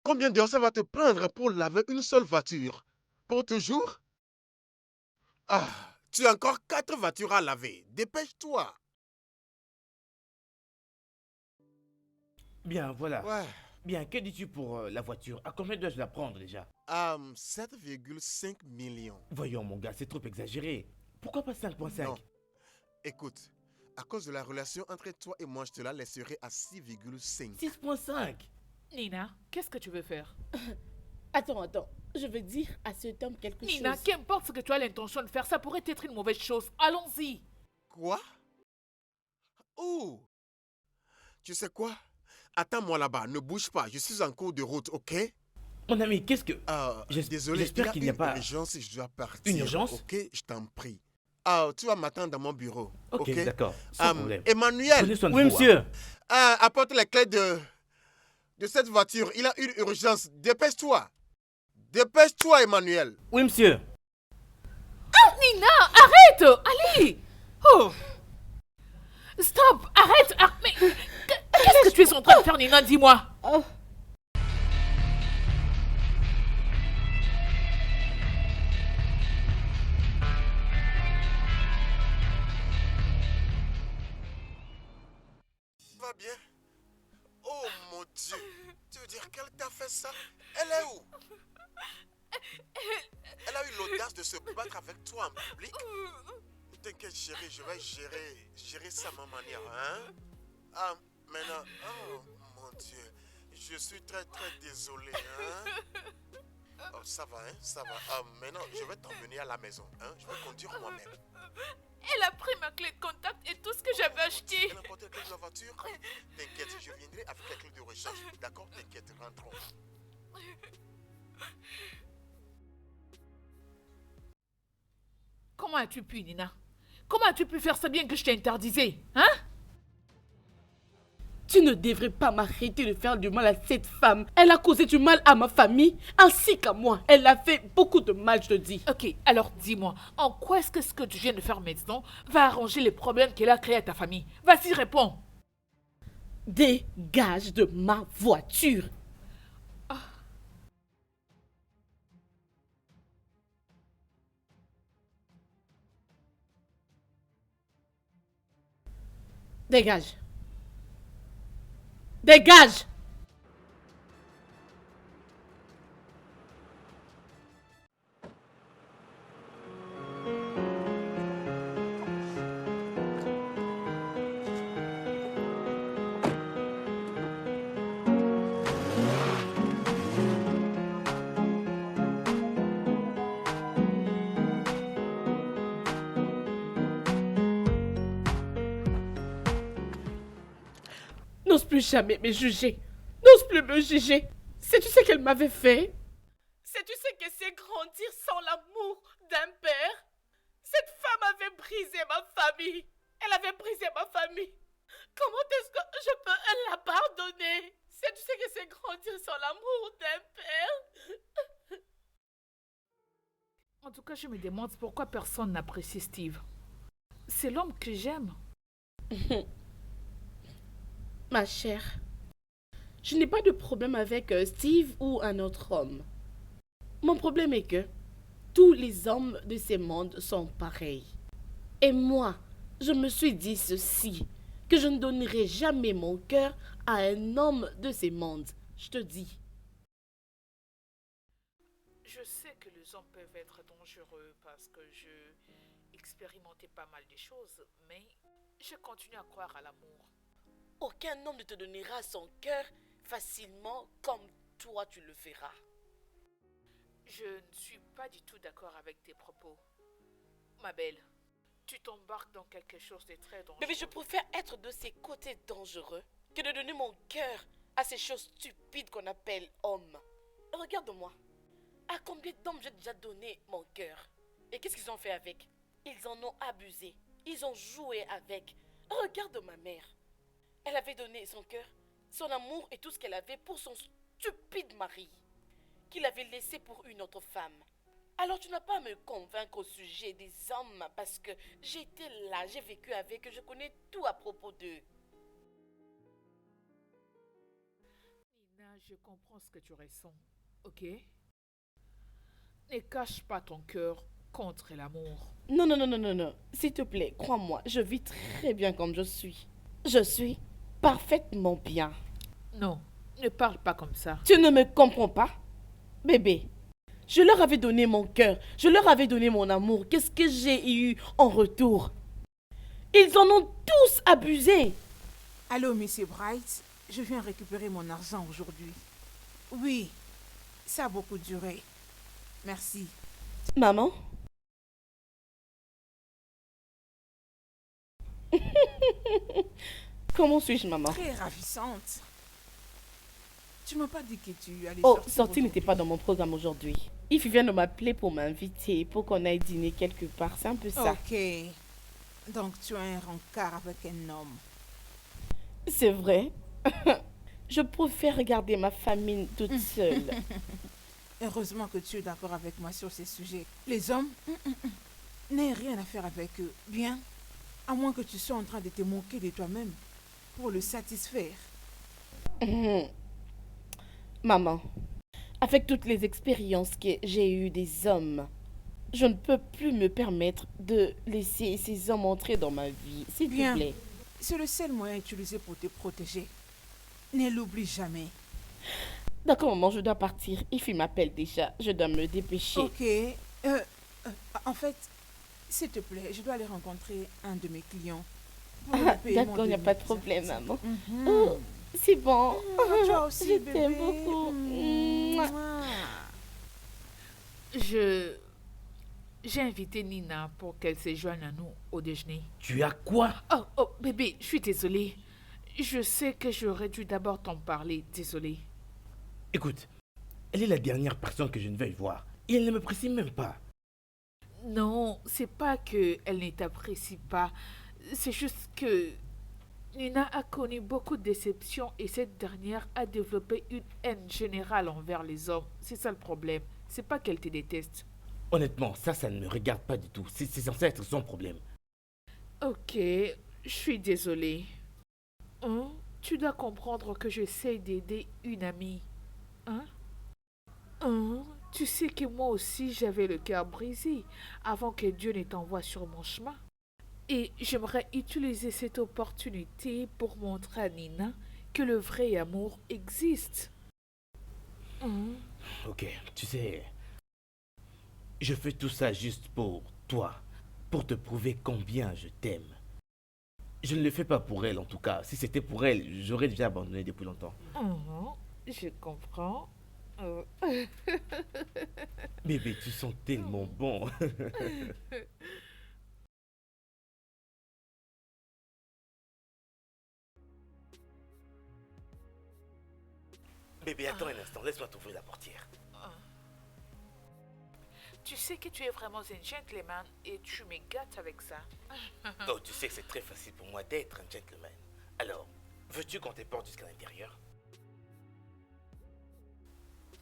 Combien d'heures ça va te prendre pour laver une seule voiture? Pour toujours? Ah, tu as encore 4 voitures à laver. Dépêche-toi. Bien, voilà. Ouais. Bien, que dis-tu pour la voiture? À combien dois-je la prendre déjà? 7,5 millions. Voyons, mon gars, c'est trop exagéré. Pourquoi pas 5,5? Non, écoute, à cause de la relation entre toi et moi, je te la laisserai à 6,5. 6,5? Nina, qu'est-ce que tu veux faire? Attends. Je veux dire à cet homme quelque Nina, chose. qu'importe ce que tu as l'intention de faire, ça pourrait être une mauvaise chose. Allons-y. Quoi? Oh, tu sais quoi? Attends-moi là-bas, ne bouge pas, je suis en cours de route, ok? Mon ami, qu'est-ce que... Désolé, il y J'espère a qu'il n'y a une pas... urgence et je dois partir. Une urgence? Ok, je t'en prie. Tu vas m'attendre dans mon bureau. Ok, Ok, d'accord, sans problème. Emmanuel, Prenez soin de Oui, vous. monsieur. apporte les clés de cette voiture. Il a une urgence. Dépêche-toi. Dépêche-toi, Emmanuel. Oui, monsieur. Nina, arrête. Allez. Oh. Stop, arrête. Mais qu'est-ce que tu es en train de faire, Nina? Dis-moi. Oh. Va bien? Oh mon Dieu. Tu veux dire qu'elle t'a fait ça? Elle est où? Elle a eu l'audace de se battre avec toi en public? T'inquiète chérie, je vais gérer ça à ma manière, hein? Maintenant, oh mon Dieu, je suis très désolé, hein? Oh, ça va, hein, ça va. Maintenant, je vais t'emmener à la maison, hein? Je vais conduire moi-même. Elle a pris ma clé de contact et tout ce que j'avais acheté. Elle a porté la clé de la voiture? T'inquiète, je viendrai avec la clé de recharge. D'accord, t'inquiète, rentrons. Comment as-tu pu, Nina? Comment as-tu pu faire ça bien que je t'ai interdisé? Hein? Tu ne devrais pas m'arrêter de faire du mal à cette femme. Elle a causé du mal à ma famille ainsi qu'à moi. Elle a fait beaucoup de mal, je te dis. Ok, alors dis-moi, en quoi est-ce que ce que tu viens de faire maintenant va arranger les problèmes qu'elle a créés à ta famille? Vas-y, réponds. Dégage de ma voiture. Dégage. Dégage. N'ose plus jamais me juger. N'ose plus me juger. Sais-tu ce qu'elle m'avait fait? Sais-tu ce que c'est grandir sans l'amour d'un père? Cette femme avait brisé ma famille. Elle avait brisé ma famille. Comment est-ce que je peux la pardonner? Sais-tu ce que c'est grandir sans l'amour d'un père? En tout cas, je me demande pourquoi personne n'apprécie Steve. C'est l'homme que j'aime. Ma chère, je n'ai pas de problème avec Steve ou un autre homme. Mon problème est que tous les hommes de ce monde sont pareils. Et moi, je me suis dit ceci, que je ne donnerai jamais mon cœur à un homme de ce monde. Je te dis. Je sais que les hommes peuvent être dangereux parce que je expérimentais pas mal de choses, mais je continue à croire à l'amour. Aucun homme ne te donnera son cœur facilement comme toi tu le feras. Je ne suis pas du tout d'accord avec tes propos. Ma belle, tu t'embarques dans quelque chose de très dangereux. Mais je préfère être de ces côtés dangereux que de donner mon cœur à ces choses stupides qu'on appelle hommes. Regarde-moi. À combien d'hommes j'ai déjà donné mon cœur? Et qu'est-ce qu'ils ont fait avec? Ils en ont abusé. Ils ont joué avec. Regarde ma mère. Elle avait donné son cœur, son amour et tout ce qu'elle avait pour son stupide mari, qu'il avait laissé pour une autre femme. Alors tu n'as pas à me convaincre au sujet des hommes parce que j'étais là, j'ai vécu avec eux, je connais tout à propos d'eux. Nina, je comprends ce que tu ressens, ok? Ne cache pas ton cœur contre l'amour. Non, non, non, non, non, non. S'il te plaît, crois-moi, je vis très bien comme je suis. Je suis parfaitement bien. Non, ne parle pas comme ça. Tu ne me comprends pas? Bébé, je leur avais donné mon cœur, je leur avais donné mon amour. Qu'est-ce que j'ai eu en retour? Ils en ont tous abusé. Allô, Monsieur Bright, je viens récupérer mon argent aujourd'hui. Oui, ça a beaucoup duré. Merci. Maman? Comment suis-je, maman? Très ravissante. Tu m'as pas dit que tu allais Oh, sortir sortie n'était aujourd'hui. pas dans mon programme aujourd'hui. Yves vient de m'appeler pour m'inviter, pour qu'on aille dîner quelque part. C'est un peu ça. Ok. Donc tu as un rencard avec un homme. C'est vrai. Je préfère regarder ma famille toute seule. Heureusement que tu es d'accord avec moi sur ces sujets. Les hommes, n'aient rien à faire avec eux. Bien, à moins que tu sois en train de te moquer de toi-même pour le satisfaire. Maman, avec toutes les expériences que j'ai eues des hommes, je ne peux plus me permettre de laisser ces hommes entrer dans ma vie. S'il te Bien. plaît. C'est le seul moyen utilisé pour te protéger. Ne l'oublie jamais. D'accord, maman, je dois partir. Yves m'appelle déjà. Je dois me dépêcher. Ok. En fait, s'il te plaît, je dois aller rencontrer un de mes clients. pour le Ah, paiement d'accord, il n'y a pas de mes problème, services. maman. Mhm. Oh, c'est bon. Toi aussi, Je bébé. t'aime beaucoup. Mouah. Mouah. J'ai invité Nina pour qu'elle se joigne à nous au déjeuner. Tu as quoi? Oh, bébé, je suis désolée. Je sais que j'aurais dû d'abord t'en parler, désolée. Écoute, elle est la dernière personne que je ne veuille voir. Et elle ne me précise même pas. Non, c'est pas que elle ne t'apprécie pas. C'est juste que Nina a connu beaucoup de déceptions et cette dernière a développé une haine générale envers les hommes. C'est ça le problème. C'est pas qu'elle te déteste. Honnêtement, ça ne me regarde pas du tout. C'est censé être son problème. Ok, je suis désolée. Hein? Tu dois comprendre que j'essaie d'aider une amie. Hein? Hein? Tu sais que moi aussi j'avais le cœur brisé avant que Dieu ne t'envoie sur mon chemin. Et j'aimerais utiliser cette opportunité pour montrer à Nina que le vrai amour existe. Hein? Ok, tu sais, je fais tout ça juste pour toi, pour te prouver combien je t'aime. Je ne le fais pas pour elle en tout cas. Si c'était pour elle, j'aurais déjà abandonné depuis longtemps. Je comprends. Bébé, tu sens tellement bon. Bébé, attends un instant, laisse-moi t'ouvrir la portière. Tu sais que tu es vraiment un gentleman et tu me gâtes avec ça. Oh, tu sais que c'est très facile pour moi d'être un gentleman. Alors, veux-tu qu'on te porte jusqu'à l'intérieur?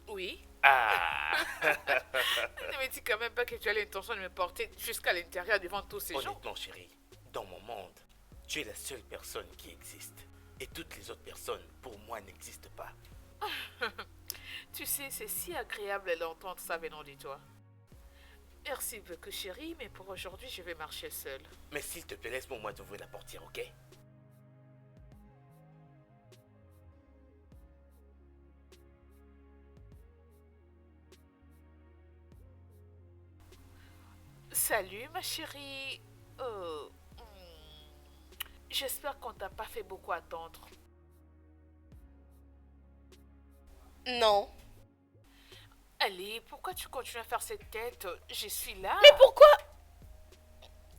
Oui. Ah! Ne me dis quand même pas que tu as l'intention de me porter jusqu'à l'intérieur devant tous ces gens. Honnêtement, chérie, dans mon monde, tu es la seule personne qui existe. Et toutes les autres personnes, pour moi, n'existent pas. Tu sais, c'est si agréable d'entendre ça venant de toi. Merci beaucoup, chérie, mais pour aujourd'hui, je vais marcher seule. Mais s'il te plaît, laisse-moi t'ouvrir la portière, ok? Salut, ma chérie. J'espère qu'on t'a pas fait beaucoup attendre. Non. Allez, pourquoi tu continues à faire cette tête? Je suis là. Mais pourquoi?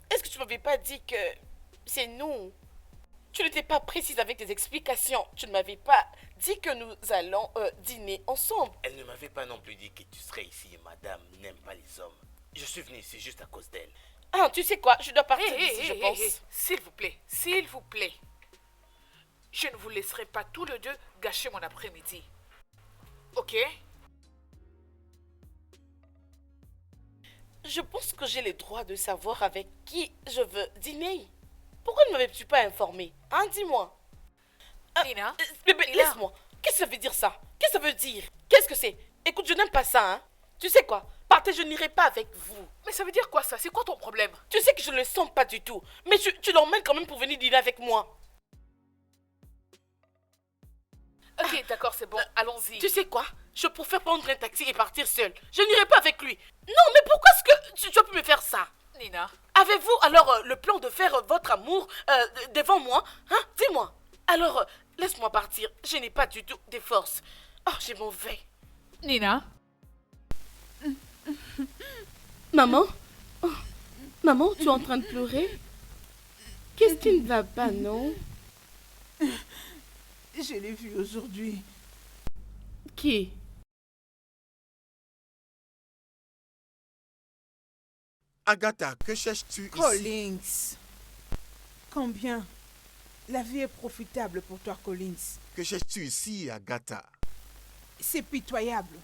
Est-ce que tu m'avais pas dit que c'est nous? Tu n'étais pas précise avec tes explications. Tu ne m'avais pas dit que nous allons dîner ensemble. Elle ne m'avait pas non plus dit que tu serais ici et madame n'aime pas les hommes. Je suis venu ici juste à cause d'elle. Ah, tu sais quoi? Je dois partir Hé, d'ici, je pense. s'il vous plaît, s'il vous plaît. Je ne vous laisserai pas tous les deux gâcher mon après-midi. Ok? Je pense que j'ai le droit de savoir avec qui je veux dîner. Pourquoi ne m'avais-tu pas informé? Hein, dis-moi. Nina? Bébé, Nina. laisse-moi. Qu'est-ce que ça veut dire ça? Qu'est-ce que ça veut dire? Qu'est-ce que c'est? Écoute, je n'aime pas ça, hein. Tu sais quoi? Partez, je n'irai pas avec vous. Mais ça veut dire quoi ça? C'est quoi ton problème? Tu sais que je ne le sens pas du tout. Mais tu l'emmènes quand même pour venir dîner avec moi. Ok, d'accord, c'est bon, allons-y. Tu sais quoi? Je préfère prendre un taxi et partir seule. Je n'irai pas avec lui. Non, mais pourquoi est-ce que tu as pu me faire ça? Nina, Avez-vous alors le plan de faire votre amour devant moi? Hein? Dis-moi. Alors, laisse-moi partir. Je n'ai pas du tout de force. Oh, j'ai mauvais. Nina, Maman? Oh, maman, tu es en train de pleurer? Qu'est-ce qui ne va pas, non? Je l'ai vu aujourd'hui. Qui? Agatha, que cherches-tu ici? Collins. Combien? La vie est profitable pour toi, Collins. Que cherches-tu ici, Agatha? C'est pitoyable.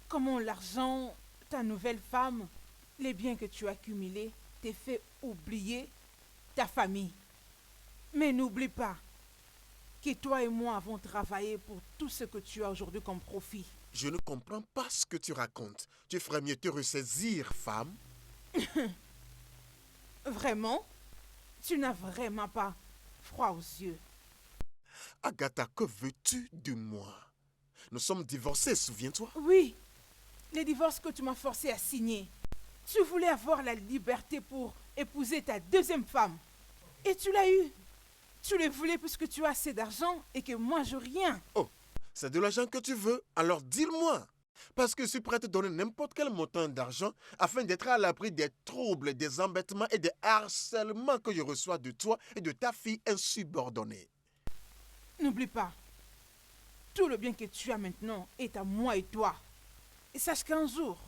Comment l'argent, ta nouvelle femme, les biens que tu as accumulés, t'est fait oublier ta famille. Mais n'oublie pas que toi et moi avons travaillé pour tout ce que tu as aujourd'hui comme profit. Je ne comprends pas ce que tu racontes. Tu ferais mieux te ressaisir, femme. Vraiment? Tu n'as vraiment pas froid aux yeux. Agatha, que veux-tu de moi? Nous sommes divorcés, souviens-toi? Oui, les divorces que tu m'as forcé à signer. Tu voulais avoir la liberté pour épouser ta deuxième femme. Et tu l'as eu. Tu le voulais puisque tu as assez d'argent et que moi je rien. Oh, c'est de l'argent que tu veux? Alors dis-le-moi. Parce que je suis prêt à te donner n'importe quel montant d'argent afin d'être à l'abri des troubles, des embêtements et des harcèlements que je reçois de toi et de ta fille insubordonnée. N'oublie pas, tout le bien que tu as maintenant est à moi et toi. Et sache qu'un jour,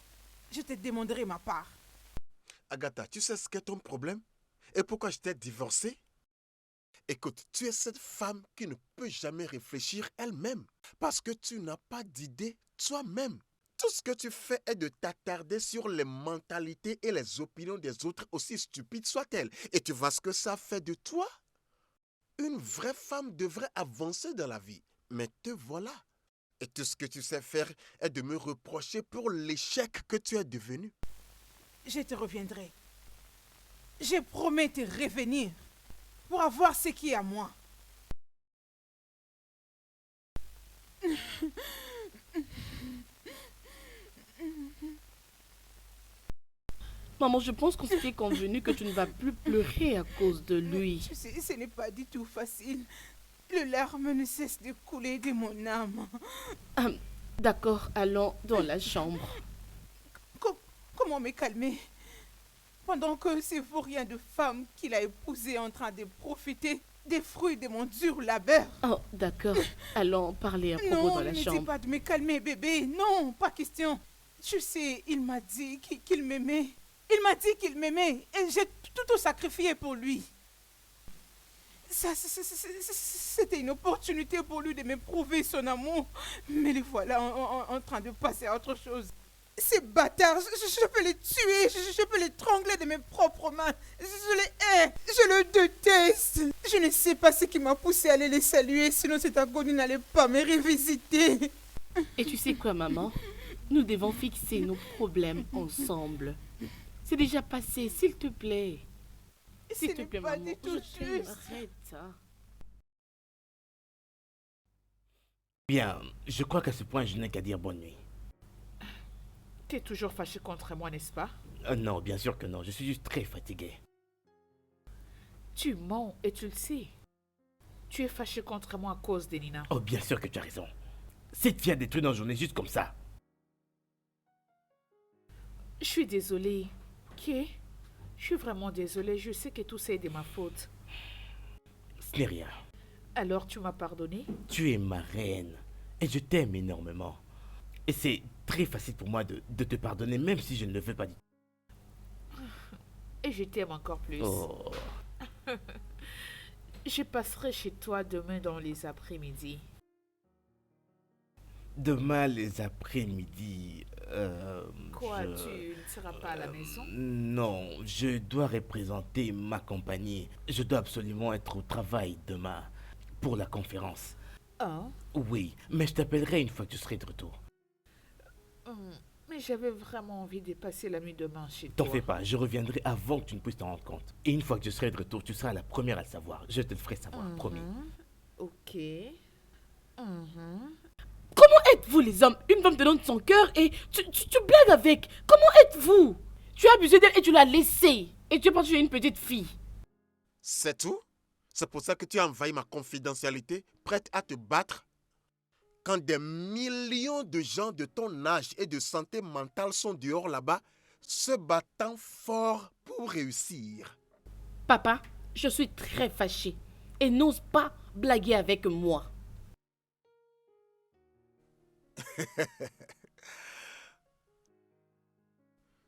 je te demanderai ma part. Agatha, tu sais ce qu'est ton problème? Et pourquoi je t'ai divorcé? Écoute, tu es cette femme qui ne peut jamais réfléchir elle-même parce que tu n'as pas d'idée toi-même. Tout ce que tu fais est de t'attarder sur les mentalités et les opinions des autres, aussi stupides soient-elles. Et tu vois ce que ça fait de toi? Une vraie femme devrait avancer dans la vie. Mais te voilà. Et tout ce que tu sais faire est de me reprocher pour l'échec que tu es devenu. Je te reviendrai. Je promets te revenir pour avoir ce qui est à moi. Maman, je pense qu'on s'était convenu que tu ne vas plus pleurer à cause de lui. Tu sais, ce n'est pas du tout facile. Les larmes ne cessent de couler de mon âme. D'accord, allons dans la chambre. Comment me calmer pendant que ces vauriens de femmes qu'il a épousées en train de profiter des fruits de mon dur labeur? Oh, d'accord. Allons parler à propos Non, dans la ne dis chambre. pas de me calmer, bébé. Non, pas question. Tu sais, il m'a dit qu'il m'aimait. Il m'a dit qu'il m'aimait et j'ai tout sacrifié pour lui. C'était une opportunité pour lui de me prouver son amour. Mais les voilà en train de passer à autre chose. Ces bâtards, je peux les tuer, je peux les étrangler de mes propres mains. Je les hais, je le déteste. Je ne sais pas ce qui m'a poussé à aller les saluer, sinon cette agonie n'allait pas me revisiter. Et tu sais quoi, maman? Nous devons fixer nos problèmes ensemble. C'est déjà passé, s'il te plaît. S'il te plaît, pas maman, du tout je t'aime, juste. arrête ça. Bien, je crois qu'à ce point, je n'ai qu'à dire bonne nuit. t'es toujours fâché contre moi, n'est-ce pas? Non, bien sûr que non, je suis juste très fatigué. Tu mens et tu le sais. Tu es fâché contre moi à cause de Nina. Oh, bien sûr que tu as raison. Cette fille a détruit nos journées juste comme ça. Je suis désolée. Ok? Je suis vraiment désolée. Je sais que tout ça est de ma faute. Ce n'est rien. Alors tu m'as pardonné? Tu es ma reine et je t'aime énormément. Et c'est très facile pour moi de te pardonner, même si je ne le veux pas du tout. Et je t'aime encore plus. Oh, Je passerai chez toi demain dans les après-midi. demain les après-midi. Quoi, je- tu ne seras pas à la maison? Non, je dois représenter ma compagnie. Je dois absolument être au travail demain pour la conférence. Hein? Oui, mais je t'appellerai une fois que tu serai de retour. Mais j'avais vraiment envie de passer la nuit demain chez T'en toi. fais pas, je reviendrai avant que tu ne puisses t'en rendre compte. Et une fois que je serai de retour, tu seras la première à le savoir. Je te le ferai savoir, promis. Ok. Comment êtes-vous les hommes? Une femme te donne son cœur et tu blagues avec. Comment êtes-vous? Tu as abusé d'elle et tu l'as laissée. Et tu es parti chez une petite fille. C'est tout? C'est pour ça que tu as envahi ma confidentialité, prête à te battre? Quand des millions de gens de ton âge et de santé mentale sont dehors là-bas, se battant fort pour réussir. Papa, je suis très fâchée. Et n'ose pas blaguer avec moi.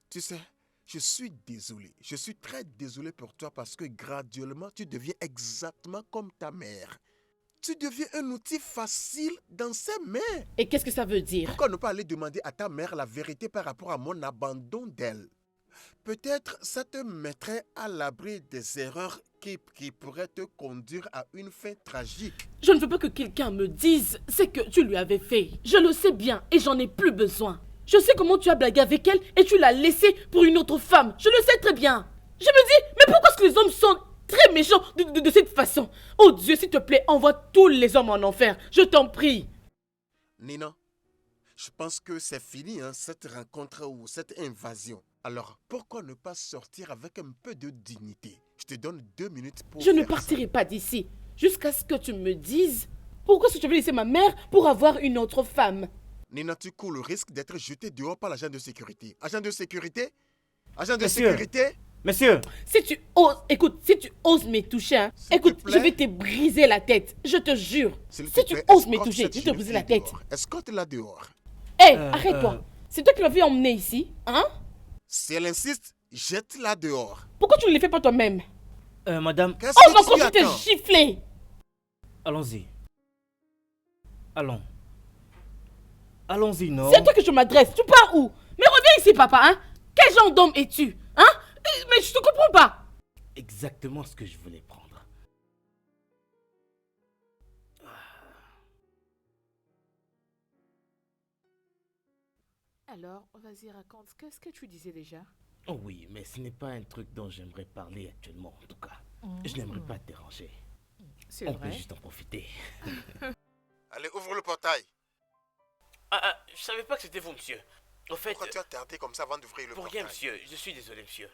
Tu sais, je suis désolé. Je suis très désolé pour toi parce que graduellement, tu deviens exactement comme ta mère. Tu deviens un outil facile dans ses mains. Et qu'est-ce que ça veut dire? Pourquoi ne pas aller demander à ta mère la vérité par rapport à mon abandon d'elle? Peut-être ça te mettrait à l'abri des erreurs qui pourraient te conduire à une fin tragique. Je ne veux pas que quelqu'un me dise ce que tu lui avais fait. Je le sais bien et j'en ai plus besoin. Je sais comment tu as blagué avec elle et tu l'as laissée pour une autre femme. Je le sais très bien. Je me dis, mais pourquoi est-ce que les hommes sont très méchants de cette façon? Oh Dieu, s'il te plaît, envoie tous les hommes en enfer. Je t'en prie. Nina, je pense que c'est fini, hein, cette rencontre ou cette invasion. Alors, pourquoi ne pas sortir avec un peu de dignité? Je te donne 2 minutes pour Je ne faire ça. partirai pas d'ici jusqu'à ce que tu me dises pourquoi est-ce que tu avais laissé ma mère pour avoir une autre femme. Nina, tu cours le risque d'être jeté dehors par l'agent de sécurité. Agent de sécurité? Agent de Monsieur. sécurité? Monsieur, Si tu oses, écoute, si tu oses me toucher, hein, S'il te écoute, plaît. je vais te briser la tête. Je te jure. S'il Si te tu plaît, oses me escorte toucher, cette je vais te jeune briser fille la tête. dehors. Escorte-la dehors. Hé, arrête-toi. C'est toi qui m'avais emmené ici, hein? Si elle insiste, jette-la dehors. Pourquoi tu ne le fais pas toi-même? madame, Qu'est-ce Oh, va que tu quand tu t'es attends? giflé. allons-y. Allons. Allons-y, non? C'est à toi que je m'adresse. Tu pars où? Mais reviens ici, papa, hein? Quel genre d'homme es-tu? Hein? Mais je te comprends pas. Exactement ce que je voulais prendre. Alors, vas-y, raconte. Qu'est-ce que tu disais déjà? Oh oui, mais ce n'est pas un truc dont j'aimerais parler actuellement, en tout cas. Je n'aimerais pas te déranger. C'est On peut vrai. juste en profiter. Allez, ouvre le portail. Je savais pas que c'était vous, monsieur. En fait, Pourquoi tu as tardé comme ça avant d'ouvrir le pour portail? rien, monsieur. Je suis désolé, monsieur.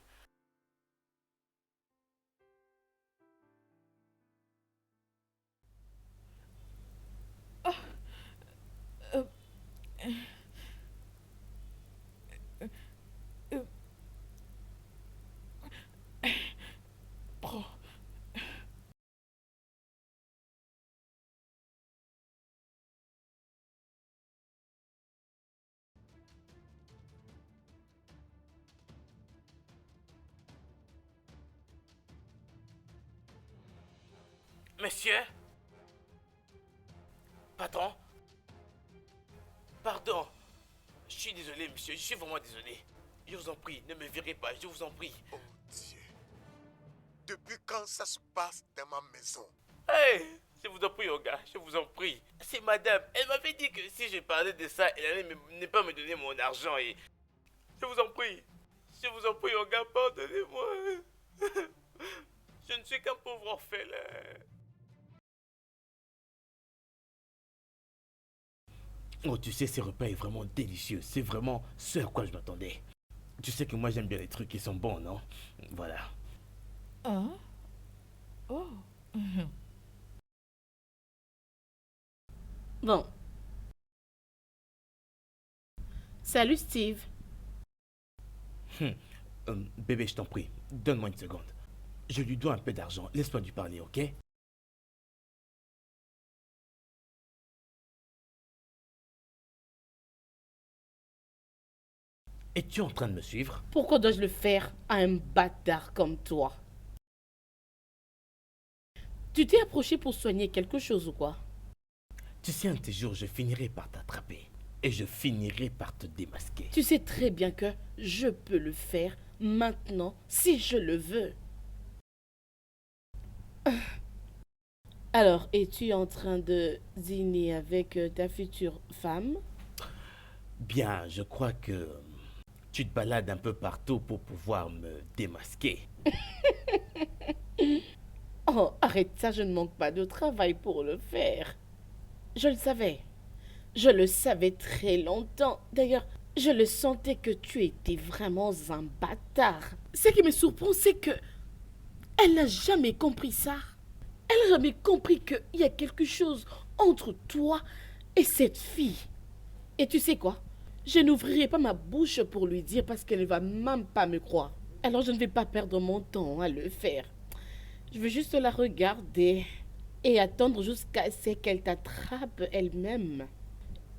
Monsieur? Patron? Pardon. Je suis désolé, monsieur. Je suis vraiment désolé. Je vous en prie, ne me virez pas. Je vous en prie. Oh Dieu. Depuis quand ça se passe dans ma maison? Hey, je vous en prie, oh gars. Je vous en prie. C'est madame. Elle m'avait dit que si je parlais de ça, elle allait ne pas me donner mon argent et... Je vous en prie. Je vous en prie, oh gars, pardonnez-moi. Je ne suis qu'un pauvre orphelin. Oh, tu sais, ce repas est vraiment délicieux. C'est vraiment ce à quoi je m'attendais. Tu sais que moi, j'aime bien les trucs qui sont bons, non? Voilà. Hein? Oh. Bon. Salut, Steve. Bébé, je t'en prie, donne-moi une seconde. Je lui dois un peu d'argent. Laisse-moi lui parler, ok? Es-tu en train de me suivre? Pourquoi dois-je le faire à un bâtard comme toi? Tu t'es approché pour soigner quelque chose ou quoi? Tu sais, un de tes jours, je finirai par t'attraper. Et je finirai par te démasquer. Tu sais très bien que je peux le faire maintenant si je le veux. Alors, es-tu en train de dîner avec ta future femme? Bien, je crois que tu te balades un peu partout pour pouvoir me démasquer. Oh, arrête ça, je ne manque pas de travail pour le faire. Je le savais. Je le savais très longtemps. D'ailleurs, je le sentais que tu étais vraiment un bâtard. Ce qui me surprend, c'est que elle n'a jamais compris ça. Elle n'a jamais compris qu'il y a quelque chose entre toi et cette fille. Et tu sais quoi? Je n'ouvrirai pas ma bouche pour lui dire parce qu'elle ne va même pas me croire. Alors je ne vais pas perdre mon temps à le faire. Je veux juste la regarder et attendre jusqu'à ce qu'elle t'attrape elle-même.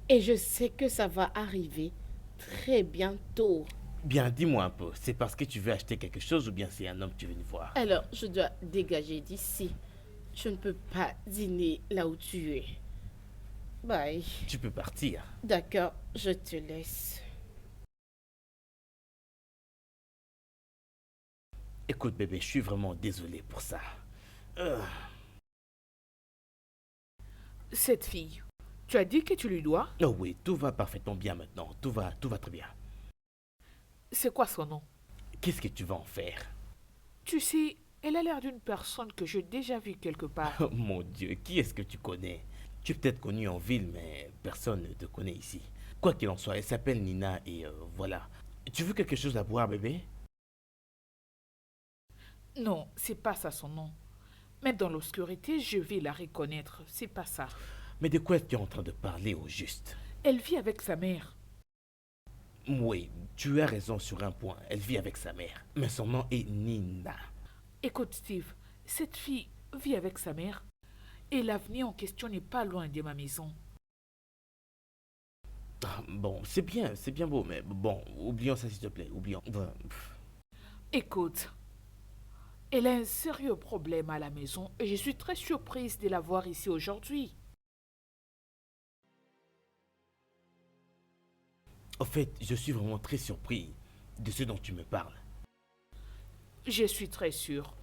Et je sais que ça va arriver très bientôt. Bien, dis-moi un peu, c'est parce que tu veux acheter quelque chose ou bien c'est un homme que tu veux voir? Alors, je dois dégager d'ici. Je ne peux pas dîner là où tu es. Bye. Tu peux partir. D'accord, je te laisse. Écoute bébé, je suis vraiment désolé pour ça. Euh, Cette fille, tu as dit que tu lui dois? Oh oui, tout va parfaitement bien maintenant. Tout va très bien. C'est quoi son nom? Qu'est-ce que tu vas en faire? Tu sais, elle a l'air d'une personne que j'ai déjà vue quelque part. Oh mon Dieu, qui est-ce que tu connais? Tu es peut-être connu en ville, mais personne ne te connaît ici. Quoi qu'il en soit, elle s'appelle Nina et voilà. Tu veux quelque chose à boire, bébé? Non, c'est pas ça son nom. Même dans l'obscurité, je vais la reconnaître. C'est pas ça. Mais de quoi es-tu en train de parler au juste? Elle vit avec sa mère. Oui, tu as raison sur un point. Elle vit avec sa mère. Mais son nom est Nina. Écoute, Steve, cette fille vit avec sa mère et l'avenir en question n'est pas loin de ma maison. Ah, bon, c'est bien beau, mais bon, oublions ça s'il te plaît. Oublions. Écoute, elle a un sérieux problème à la maison et je suis très surprise de la voir ici aujourd'hui. En fait, je suis vraiment très surpris de ce dont tu me parles. Je suis très sûre.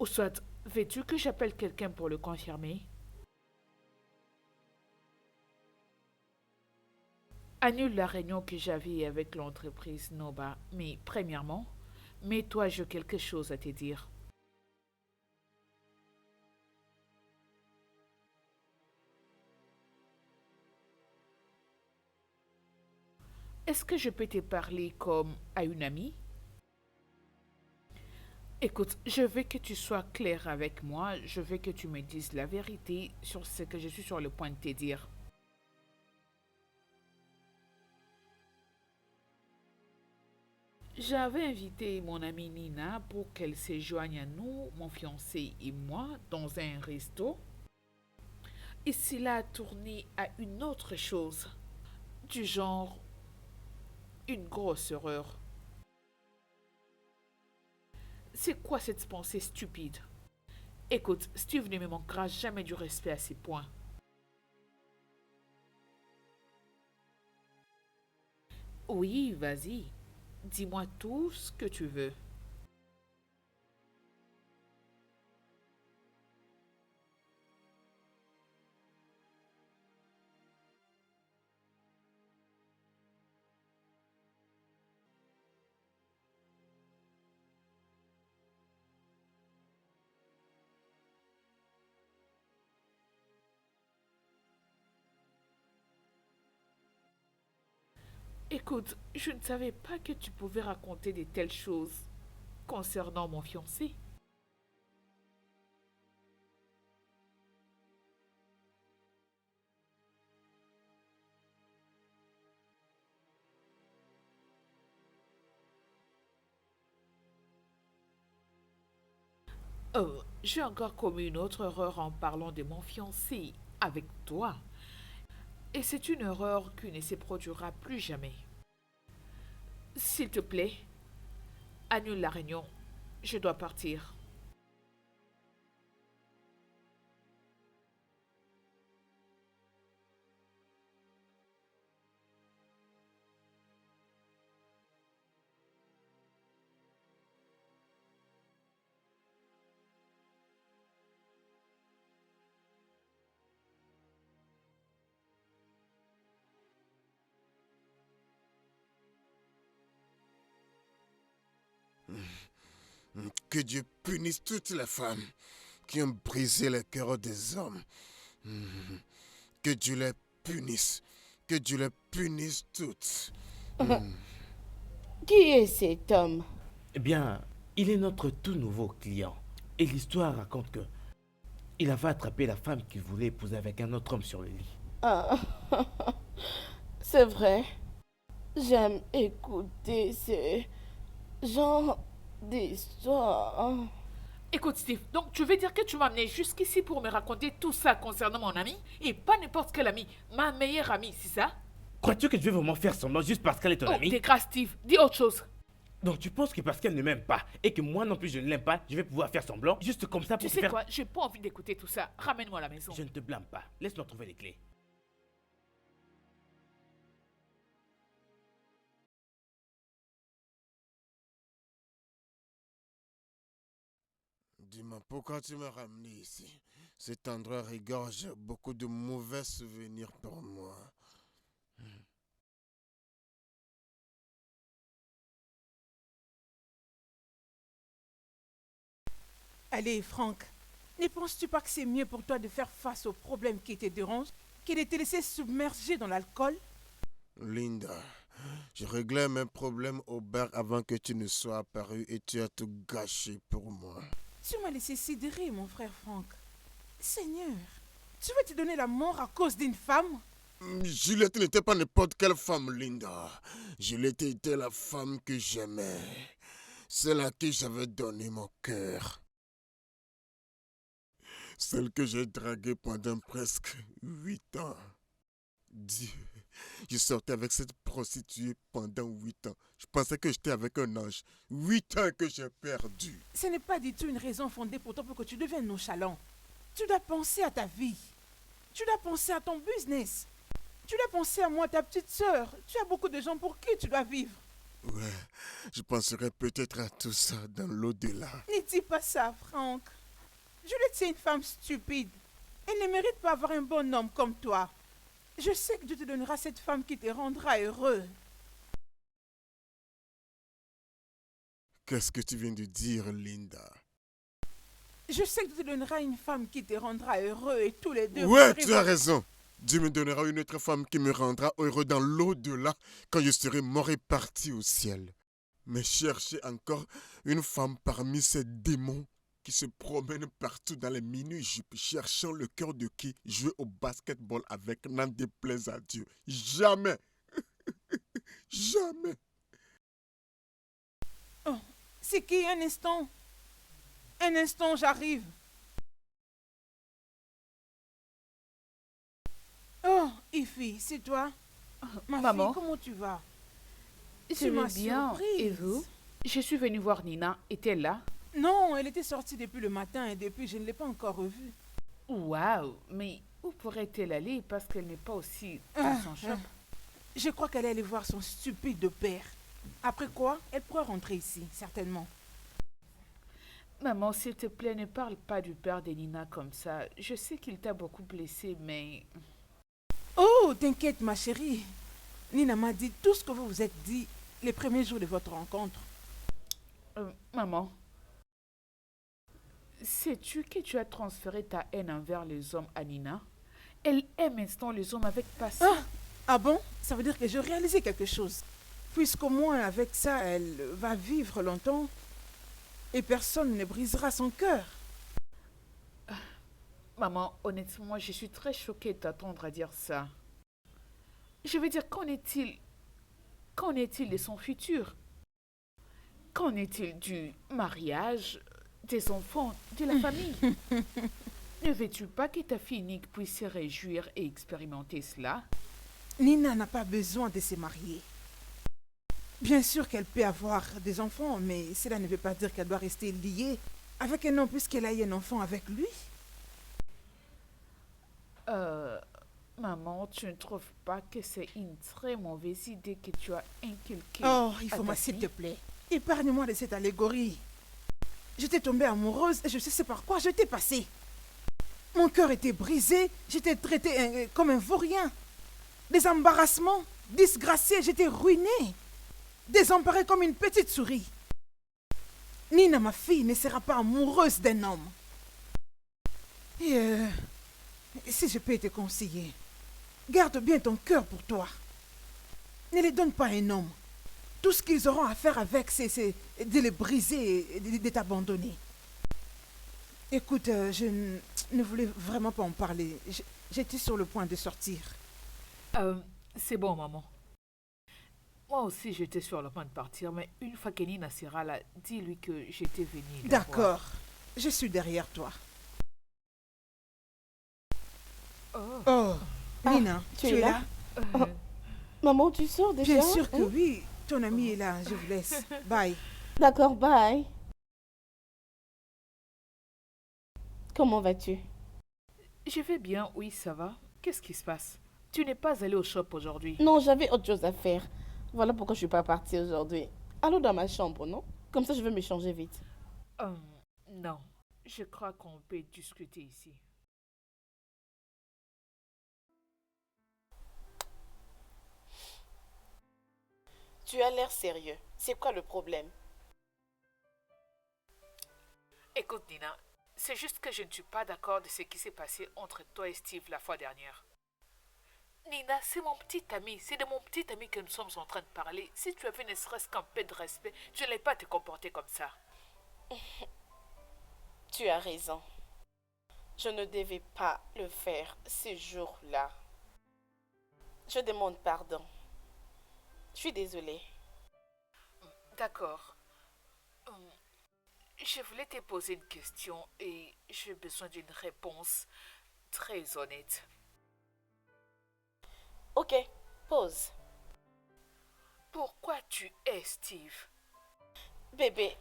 Ou soit, veux-tu que j'appelle quelqu'un pour le confirmer? Annule la réunion que j'avais avec l'entreprise Noba, mais premièrement, mets-toi, j'ai quelque chose à te dire. Est-ce que je peux te parler comme à une amie? Écoute, je veux que tu sois clair avec moi, je veux que tu me dises la vérité sur ce que je suis sur le point de te dire. J'avais invité mon amie Nina pour qu'elle se joigne à nous, mon fiancé et moi, dans un resto. Et cela a tourné à une autre chose, du genre une grosse erreur. C'est quoi cette pensée stupide? Écoute, Steve ne me manquera jamais du respect à ces points. Oui, vas-y. Dis-moi tout ce que tu veux. Écoute, je ne savais pas que tu pouvais raconter de telles choses concernant mon fiancé. J'ai encore commis une autre erreur en parlant de mon fiancé avec toi. Et c'est une erreur qui ne se produira plus jamais. S'il te plaît, annule la réunion. Je dois partir. Que Dieu punisse toutes les femmes qui ont brisé le cœur des hommes. Que Dieu les punisse. Que Dieu les punisse toutes. Qui est cet homme? Eh bien, il est notre tout nouveau client. Et l'histoire raconte que il avait attrapé la femme qu'il voulait épouser avec un autre homme sur le lit. Ah, c'est vrai. J'aime écouter ce genre d'histoire. Écoute, Steve, donc tu veux dire que tu m'as amené jusqu'ici pour me raconter tout ça concernant mon ami? Et pas n'importe quel ami, ma meilleure amie, c'est ça? Crois-tu que je vais vraiment faire semblant juste parce qu'elle est ton Oh, amie? t'es grave, Steve. Dis autre chose. Donc tu penses que parce qu'elle ne m'aime pas et que moi non plus je ne l'aime pas, je vais pouvoir faire semblant juste comme ça Tu pour sais faire... quoi? J'ai pas envie d'écouter tout ça. Ramène-moi à la maison. Je ne te blâme pas. Laisse-moi trouver les clés. Dis-moi, pourquoi tu m'as ramené ici? Cet endroit regorge beaucoup de mauvais souvenirs pour moi. Allez, Franck, ne penses-tu pas que c'est mieux pour toi de faire face aux problèmes qui te dérangent que de te laisser submerger dans l'alcool? Linda, je réglais mes problèmes au bar avant que tu ne sois apparu et tu as tout gâché pour moi. Tu m'as laissé sidérer, mon frère Franck. Seigneur, tu veux te donner la mort à cause d'une femme? Juliette n'était pas n'importe quelle femme, Linda. Juliette était la femme que j'aimais. Celle à qui j'avais donné mon cœur. Celle que j'ai draguée pendant presque 8 ans. Dieu, je sortais avec cette prostituée pendant 8 ans. Je pensais que j'étais avec un ange. 8 ans que j'ai perdu. Ce n'est pas du tout une raison fondée pour toi pour que tu deviennes nonchalant. Tu dois penser à ta vie. Tu dois penser à ton business. Tu dois penser à moi, ta petite sœur. Tu as beaucoup de gens pour qui tu dois vivre. Ouais, je penserai peut-être à tout ça dans l'au-delà. Ne dis pas ça, Franck. Juliette, c'est une femme stupide. Elle ne mérite pas avoir un bon homme comme toi. Je sais que Dieu te donnera cette femme qui te rendra heureux. Qu'est-ce que tu viens de dire, Linda? Je sais que Dieu te donnera une femme qui te rendra heureux et tous les deux... Ouais, vous tu as ferez- raison. Dieu me donnera une autre femme qui me rendra heureux dans l'au-delà quand je serai mort et parti au ciel. Mais chercher encore une femme parmi ces démons qui se promènent partout dans les mini-jupes, cherchant le cœur de qui jouer au basketball avec, n'en déplaise à Dieu. Jamais. Jamais. Oh, c'est qui? Un instant. Un instant, j'arrive. Oh, Ify, c'est toi? Ma Maman. fille, comment tu vas? Je Tu m'as vais bien. surprise. Et vous? Je suis venue voir Nina. Est-elle là? Non, elle était sortie depuis le matin et depuis, je ne l'ai pas encore revue. Waouh! Mais où pourrait-elle aller parce qu'elle n'est pas aussi dans son shop? Je crois qu'elle est allée voir son stupide père. Après quoi, elle pourra rentrer ici, certainement. Maman, s'il te plaît, ne parle pas du père de Nina comme ça. Je sais qu'il t'a beaucoup blessé, mais... Oh, t'inquiète, ma chérie. Nina m'a dit tout ce que vous vous êtes dit les premiers jours de votre rencontre. Maman, sais-tu que tu as transféré ta haine envers les hommes à Nina? Elle aime maintenant les hommes avec passion. Ah bon? Ça veut dire que j'ai réalisé quelque chose. Puisqu'au moins avec ça, elle va vivre longtemps et personne ne brisera son cœur. Maman, honnêtement, je suis très choquée de t'attendre à dire ça. Je veux dire, qu'en est-il? Qu'en est-il de son futur? Qu'en est-il du mariage, des enfants, de la famille? Ne veux-tu pas que ta fille unique puisse se réjouir et expérimenter cela? Nina n'a pas besoin de se marier. Bien sûr qu'elle peut avoir des enfants, mais cela ne veut pas dire qu'elle doit rester liée avec un homme puisqu'elle a eu un enfant avec lui. Maman, tu ne trouves pas que c'est une très mauvaise idée que tu as inculquée? Oh, à il faut ta moi, s'il te fille? plaît. Épargne-moi de cette allégorie. J'étais tombée amoureuse et je sais par quoi je t'ai passé. Mon cœur était brisé, j'étais traitée comme un vaurien. Des embarrassements, disgracée, j'étais ruinée. Désemparée comme une petite souris. Nina, ma fille, ne sera pas amoureuse d'un homme. Et si je peux te conseiller, garde bien ton cœur pour toi. Ne les donne pas à un homme. Tout ce qu'ils auront à faire avec, c'est de les briser et de t'abandonner. Écoute, je ne voulais vraiment pas en parler. J'étais sur le point de sortir. C'est bon, maman. Moi aussi, j'étais sur le point de partir, mais une fois que Nina sera là, dis-lui que j'étais venue la voir. D'accord, je suis derrière toi. Oh, Nina, tu es là? Oh, maman, tu sors déjà? Bien sûr que oui. Ton ami est là, je vous laisse. Bye. D'accord, bye. Comment vas-tu? Je vais bien, oui, ça va. Qu'est-ce qui se passe? Tu n'es pas allé au shop aujourd'hui? Non, j'avais autre chose à faire. Voilà pourquoi je suis pas partie aujourd'hui. Allons dans ma chambre, non? Comme ça, je vais me changer vite. Non, je crois qu'on peut discuter ici. Tu as l'air sérieux. C'est quoi le problème? Écoute, Nina, c'est juste que je ne suis pas d'accord de ce qui s'est passé entre toi et Steve la fois dernière. Nina, c'est mon petit ami. C'est de mon petit ami que nous sommes en train de parler. Si tu avais ne serait-ce qu'un peu de respect, je n'allais pas te comporter comme ça. Tu as raison. Je ne devais pas le faire ce jour-là. Je demande pardon. Je suis désolée. D'accord. Je voulais te poser une question et j'ai besoin d'une réponse très honnête. Ok, pause. Pourquoi tu es Steve? Bébé,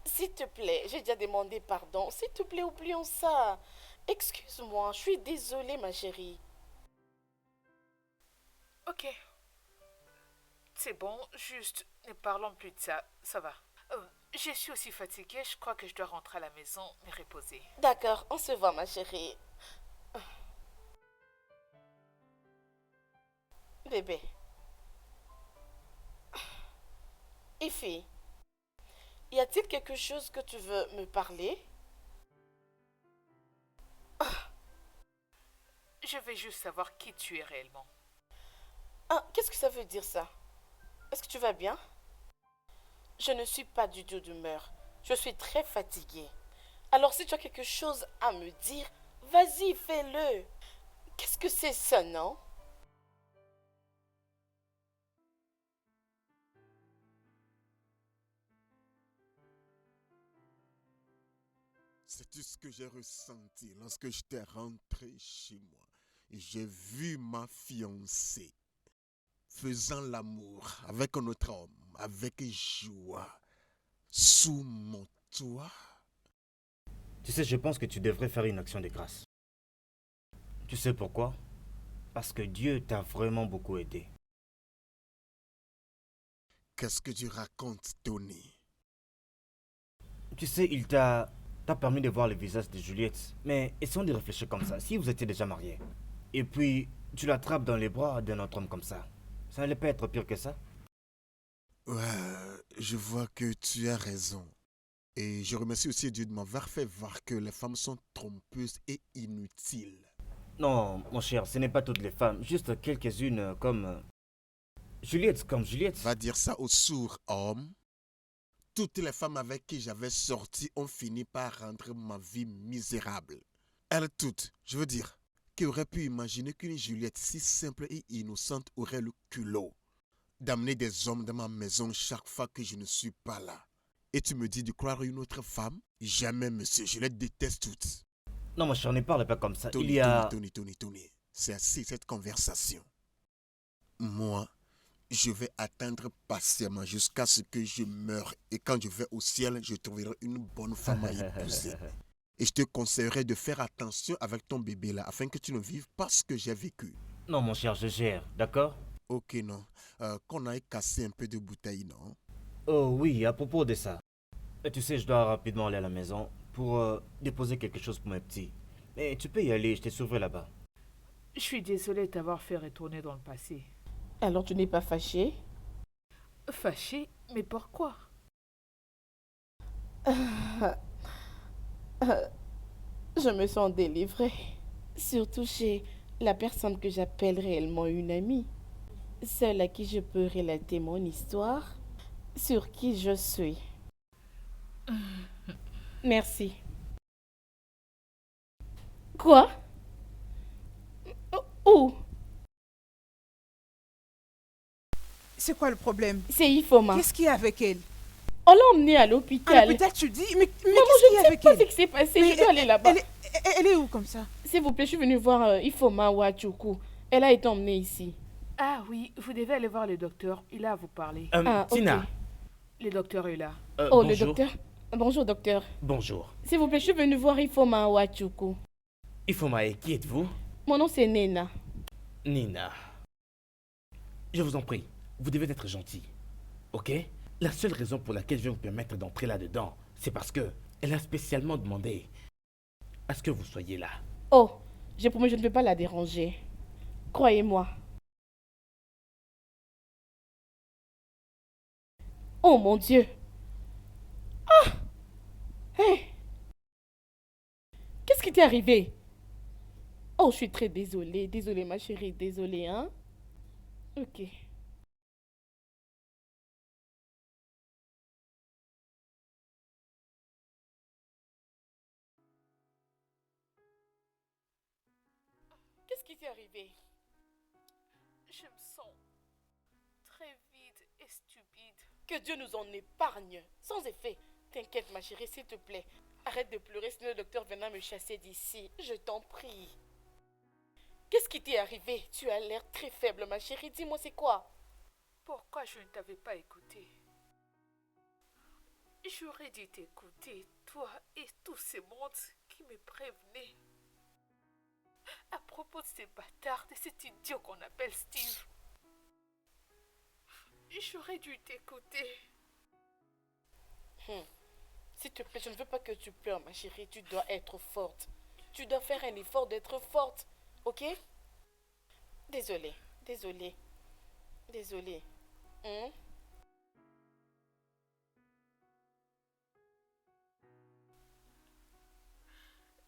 s'il te plaît, j'ai déjà demandé pardon. S'il te plaît, oublions ça. Excuse-moi, je suis désolée, ma chérie. Ok. C'est bon, juste ne parlons plus de ça, ça va. Je suis aussi fatiguée, je crois que je dois rentrer à la maison, me reposer. D'accord, on se voit, ma chérie. Bébé. Ify, y a-t-il quelque chose que tu veux me parler? Je veux juste savoir qui tu es réellement. Ah, qu'est-ce que ça veut dire ça? Est-ce que tu vas bien? Je ne suis pas du tout d'humeur. Je suis très fatiguée. Alors si tu as quelque chose à me dire, vas-y, fais-le. Qu'est-ce que c'est ça, non? C'est tout ce que j'ai ressenti lorsque j'étais rentré chez moi. Et j'ai vu ma fiancée faisant l'amour avec un autre homme, avec joie, sous mon toit. Tu sais, je pense que tu devrais faire une action de grâce. Tu sais pourquoi? Parce que Dieu t'a vraiment beaucoup aidé. Qu'est-ce que tu racontes, Tony? Tu sais, il t'a permis de voir le visage de Juliette. Mais essayons de réfléchir comme ça. Si vous étiez déjà mariés, et puis tu l'attrapes dans les bras d'un autre homme comme ça n'allait pas être pire que ça? Ouais, je vois que tu as raison. Et je remercie aussi Dieu de m'avoir fait voir que les femmes sont trompeuses et inutiles. Non, mon cher, ce n'est pas toutes les femmes. Juste quelques-unes comme Juliette, comme Juliette. Va dire ça aux sourds hommes. Toutes les femmes avec qui j'avais sorti ont fini par rendre ma vie misérable. Elles toutes, je veux dire, qui auraient pu imaginer qu'une Juliette si simple et innocente aurait le culot d'amener des hommes dans ma maison chaque fois que je ne suis pas là. Et tu me dis de croire une autre femme? Jamais, monsieur, je les déteste toutes. Non, mon cher, ne parle pas comme ça. Tony, Il y a... Tony. C'est assez cette conversation. Moi, je vais attendre patiemment jusqu'à ce que je meure. Et quand je vais au ciel, je trouverai une bonne femme à épouser. Et je te conseillerais de faire attention avec ton bébé là, afin que tu ne vives pas ce que j'ai vécu. Non, mon cher, je gère, d'accord? Ok, non. Qu'on aille casser un peu de bouteille, non? Oh oui, à propos de ça. Et tu sais, je dois rapidement aller à la maison pour déposer quelque chose pour mes petits. Mais tu peux y aller, je te surveille là-bas. Je suis désolée de t'avoir fait retourner dans le passé. Alors tu n'es pas fâchée? Fâchée? Mais pourquoi? Je me sens délivrée. Surtout chez la personne que j'appelle réellement une amie. Celle à qui je peux relater mon histoire, sur qui je suis. Merci. Quoi? Où? C'est quoi le problème? C'est Ifoma. Qu'est-ce qu'il y a avec elle? On l'a emmenée à À l'hôpital. l'hôpital, tu dis? Mais Maman, qu'est-ce qu'il y je a ne sais avec pas elle? ce qui s'est passé. Mais Je dois aller là-bas. Elle est où comme ça? S'il vous plaît, je suis venue voir Ifoma Wachuku. Elle a été emmenée ici. Ah oui, vous devez aller voir le docteur. Il a à vous parler. Ah, ok. Tina, Le docteur est là. Oh, le bonjour. docteur. Bonjour, docteur. Bonjour. S'il vous plaît, je suis venue voir Ifoma Wachuku. Ifomae, qui êtes-vous? Mon nom, c'est Nena. Nina. Je vous en prie, vous devez être gentil. Ok? La seule raison pour laquelle je vais vous permettre d'entrer là-dedans, c'est parce que elle a spécialement demandé à ce que vous soyez là. Oh, j'ai promis, je ne vais pas la déranger. Croyez-moi. Oh mon Dieu. Ah! Hey! Qu'est-ce qui t'est arrivé? Oh, je suis très désolée. Désolée, ma chérie. Désolée, hein? Ok. Qu'est-ce qui t'est arrivé? Je me sens très vide et stupide. Que Dieu nous en épargne. Sans effet. T'inquiète, ma chérie, s'il te plaît. Arrête de pleurer, sinon le docteur viendra me chasser d'ici. Je t'en prie. Qu'est-ce qui t'est arrivé? Tu as l'air très faible, ma chérie. Dis-moi, c'est quoi? Pourquoi je ne t'avais pas écouté? J'aurais dû t'écouter, toi et tous ces mondes qui me prévenaient à propos de ces bâtards, de cet idiot qu'on appelle Steve. J'aurais dû t'écouter. S'il te plaît, je ne veux pas que tu pleures, ma chérie. Tu dois être forte. Tu dois faire un effort d'être forte. Ok? Désolée. Désolée. Désolée.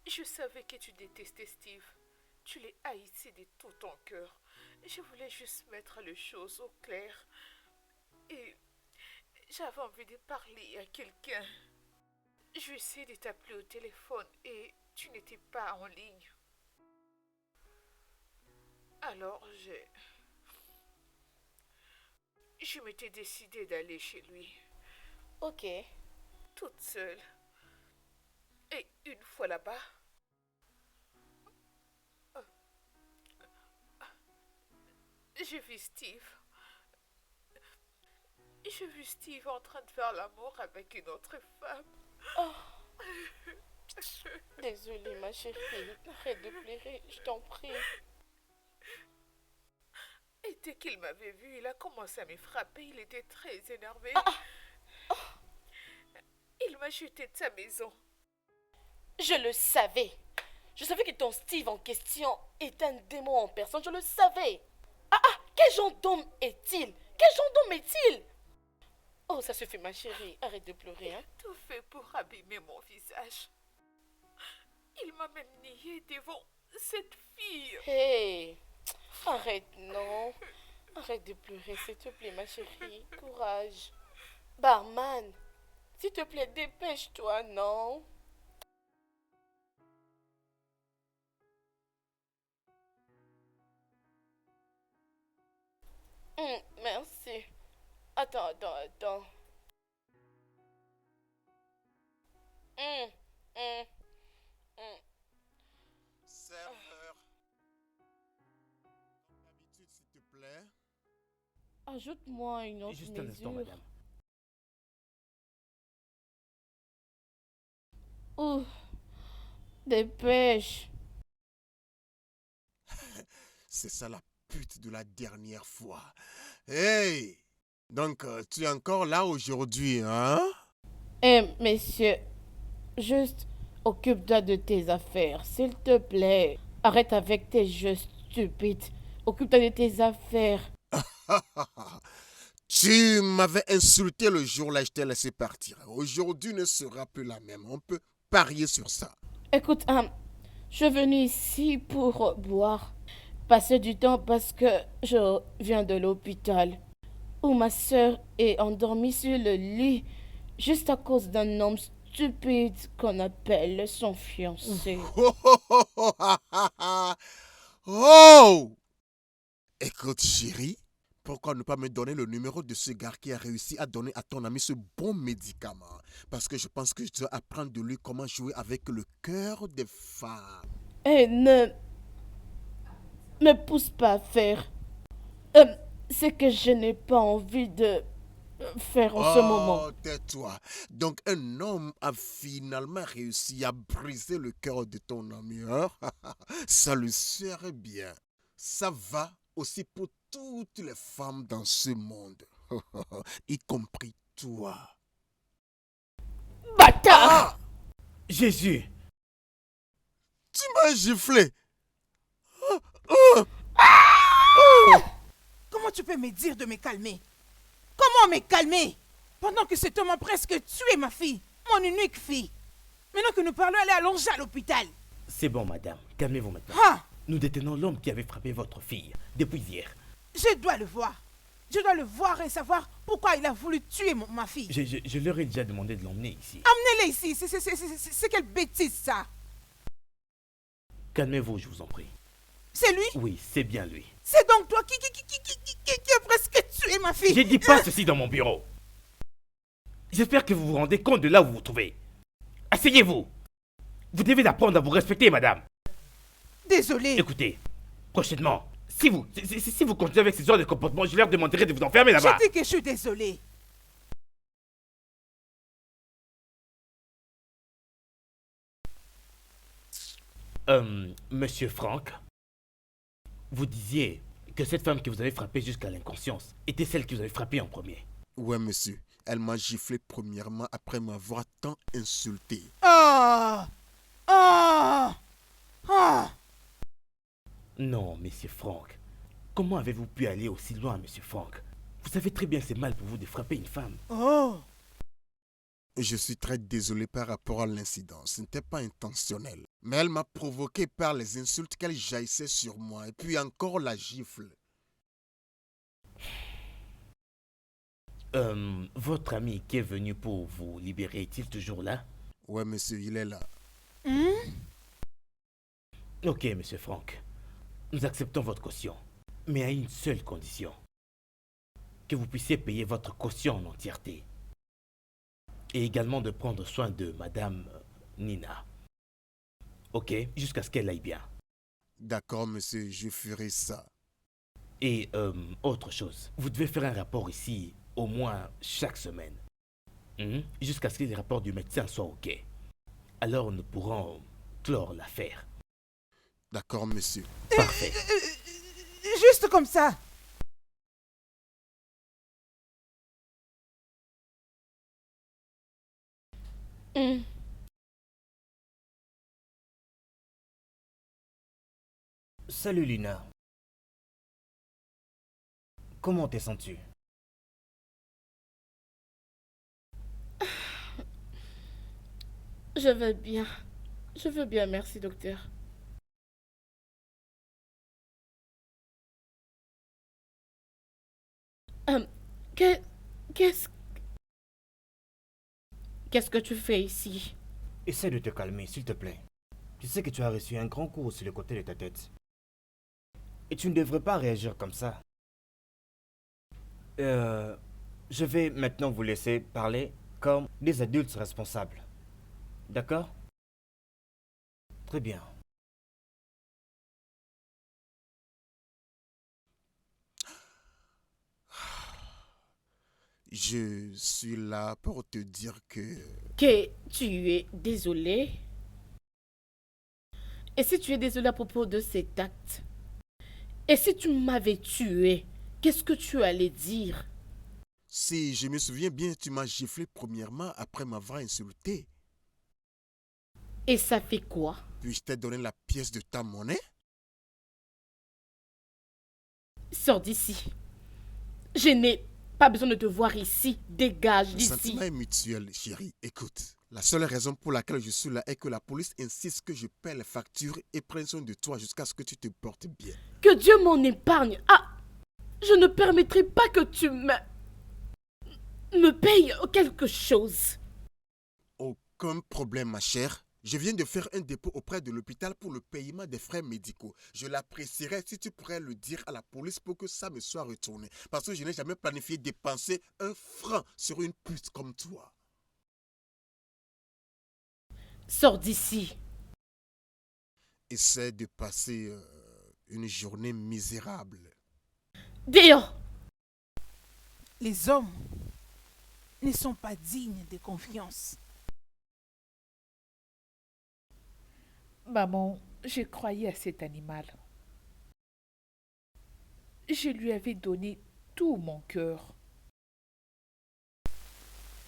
Je savais que tu détestais Steve. Tu les haïssais de tout ton cœur. Je voulais juste mettre les choses au clair. Et j'avais envie de parler à quelqu'un. J'ai essayé de t'appeler au téléphone et tu n'étais pas en ligne. Alors je m'étais décidée d'aller chez lui, Ok. toute seule. Et une fois là-bas, j'ai vu Steve. J'ai vu Steve en train de faire l'amour avec une autre femme. Désolée, ma chérie. Arrête de pleurer. Je t'en prie. Et dès qu'il m'avait vu, il a commencé à me frapper. Il était très énervé. Il m'a jeté de sa maison. Je le savais. Je savais que ton Steve en question est un démon en personne. Je le savais. Quel genre d'homme est-il? Quel genre d'homme est-il? Oh, ça suffit, ma chérie. Arrête de pleurer, hein. Tout fait pour abîmer mon visage. Il m'a même nié devant cette fille. Hey, arrête, non. Arrête de pleurer, s'il te plaît, ma chérie. Courage. Barman, s'il te plaît, dépêche-toi, non? Merci. Attends. Serveur. D'habitude, s'il te plaît. Ajoute-moi une autre Juste un instant, mesure. madame. Ouh, dépêche. C'est ça la pute de la dernière fois. Hey! Donc, tu es encore là aujourd'hui, hein? Messieurs, juste occupe-toi de tes affaires, s'il te plaît. Arrête avec tes jeux stupides. Occupe-toi de tes affaires. Tu m'avais insulté le jour-là, je t'ai laissé partir. Aujourd'hui ne sera plus la même. On peut parier sur ça. Écoute, je suis venue ici pour boire, passer du temps parce que je viens de l'hôpital où ma sœur est endormie sur le lit juste à cause d'un homme stupide qu'on appelle son fiancé. Oh, oh, oh, oh, ah, ah, ah. Oh! Écoute, chérie, pourquoi ne pas me donner le numéro de ce gars qui a réussi à donner à ton ami ce bon médicament? Parce que je pense que je dois apprendre de lui comment jouer avec le cœur des femmes. Et ne me pousse pas à faire ce que je n'ai pas envie de faire en ce moment. Oh, tais-toi. Donc, un homme a finalement réussi à briser le cœur de ton ami. Hein? Ça le serait bien. Ça va aussi pour toutes les femmes dans ce monde, y compris toi. Bâtard! Jésus! Tu m'as giflé. Comment tu peux me dire de me calmer? Comment me calmer? Pendant que cet homme a presque tué ma fille, mon unique fille. Maintenant que nous parlons, elle est allongée à l'hôpital. C'est bon, madame. Calmez-vous maintenant. Ah, Nous détenons l'homme qui avait frappé votre fille depuis hier. je dois le voir. Je dois le voir et savoir pourquoi il a voulu tuer ma fille. Je leur ai déjà demandé de l'emmener ici. Amenez-les ici. C'est quelle bêtise ça? Calmez-vous, je vous en prie. C'est lui? Oui, c'est bien lui. C'est donc toi qui a presque tué ma fille. Je dis pas ceci dans mon bureau. J'espère que vous vous rendez compte de là où vous vous trouvez. Asseyez-vous. Vous devez apprendre à vous respecter, madame. Désolé. Écoutez, prochainement, si vous continuez avec ce genre de comportement, je leur demanderai de vous enfermer là-bas. Je dis que je suis désolé. Monsieur Franck, vous disiez que cette femme que vous avez frappée jusqu'à l'inconscience était celle que vous avez frappée en premier. Ouais, monsieur. Elle m'a giflé premièrement après m'avoir tant insulté. Ah! Ah! Ah! Non, monsieur Franck. Comment avez-vous pu aller aussi loin, monsieur Franck? Vous savez très bien c'est mal pour vous de frapper une femme. Oh! Je suis très désolé par rapport à l'incident. Ce n'était pas intentionnel. Mais elle m'a provoqué par les insultes qu'elle jaillissait sur moi. Et puis encore la gifle. Votre ami qui est venu pour vous libérer est-il toujours là? Ouais, monsieur, il est là. Ok, monsieur Franck. Nous acceptons votre caution. Mais à une seule condition. Que vous puissiez payer votre caution en entièreté. Et également de prendre soin de madame Nina. Ok, jusqu'à ce qu'elle aille bien. D'accord, monsieur, je ferai ça. Et autre chose, vous devez faire un rapport ici au moins chaque semaine. Jusqu'à ce que les rapports du médecin soient ok. Alors nous pourrons clore l'affaire. D'accord, monsieur. Parfait. Juste comme ça. Salut Lina. Comment t'es senti? Je vais bien. Je veux bien, merci, docteur. Que- Qu'est-ce... Qu'est-ce que tu fais ici? Essaie de te calmer, s'il te plaît. Tu sais que tu as reçu un grand coup sur le côté de ta tête. Et tu ne devrais pas réagir comme ça. Je vais maintenant vous laisser parler comme des adultes responsables. D'accord? Très bien. Je suis là pour te dire que... Que tu es désolé? Et si tu es désolé à propos de cet acte? Et si tu m'avais tué, qu'est-ce que tu allais dire? Si je me souviens bien, tu m'as giflé premièrement après m'avoir insulté. Et ça fait quoi? Puis je t'ai donné la pièce de ta monnaie. Sors d'ici. Je n'ai pas besoin de te voir ici. Dégage Le d'ici. sentiment est mutuel, chérie. Écoute, la seule raison pour laquelle je suis là est que la police insiste que je paie les factures et prenne soin de toi jusqu'à ce que tu te portes bien. Que Dieu m'en épargne. Ah, je ne permettrai pas que tu me payes quelque chose. Aucun problème, ma chère. Je viens de faire un dépôt auprès de l'hôpital pour le paiement des frais médicaux. Je l'apprécierais si tu pourrais le dire à la police pour que ça me soit retourné. Parce que je n'ai jamais planifié dépenser un franc sur une pute comme toi. Sors d'ici. Essaie de passer une journée misérable. Dehors. Les hommes ne sont pas dignes de confiance. Maman, j'ai croyé à cet animal. Je lui avais donné tout mon cœur.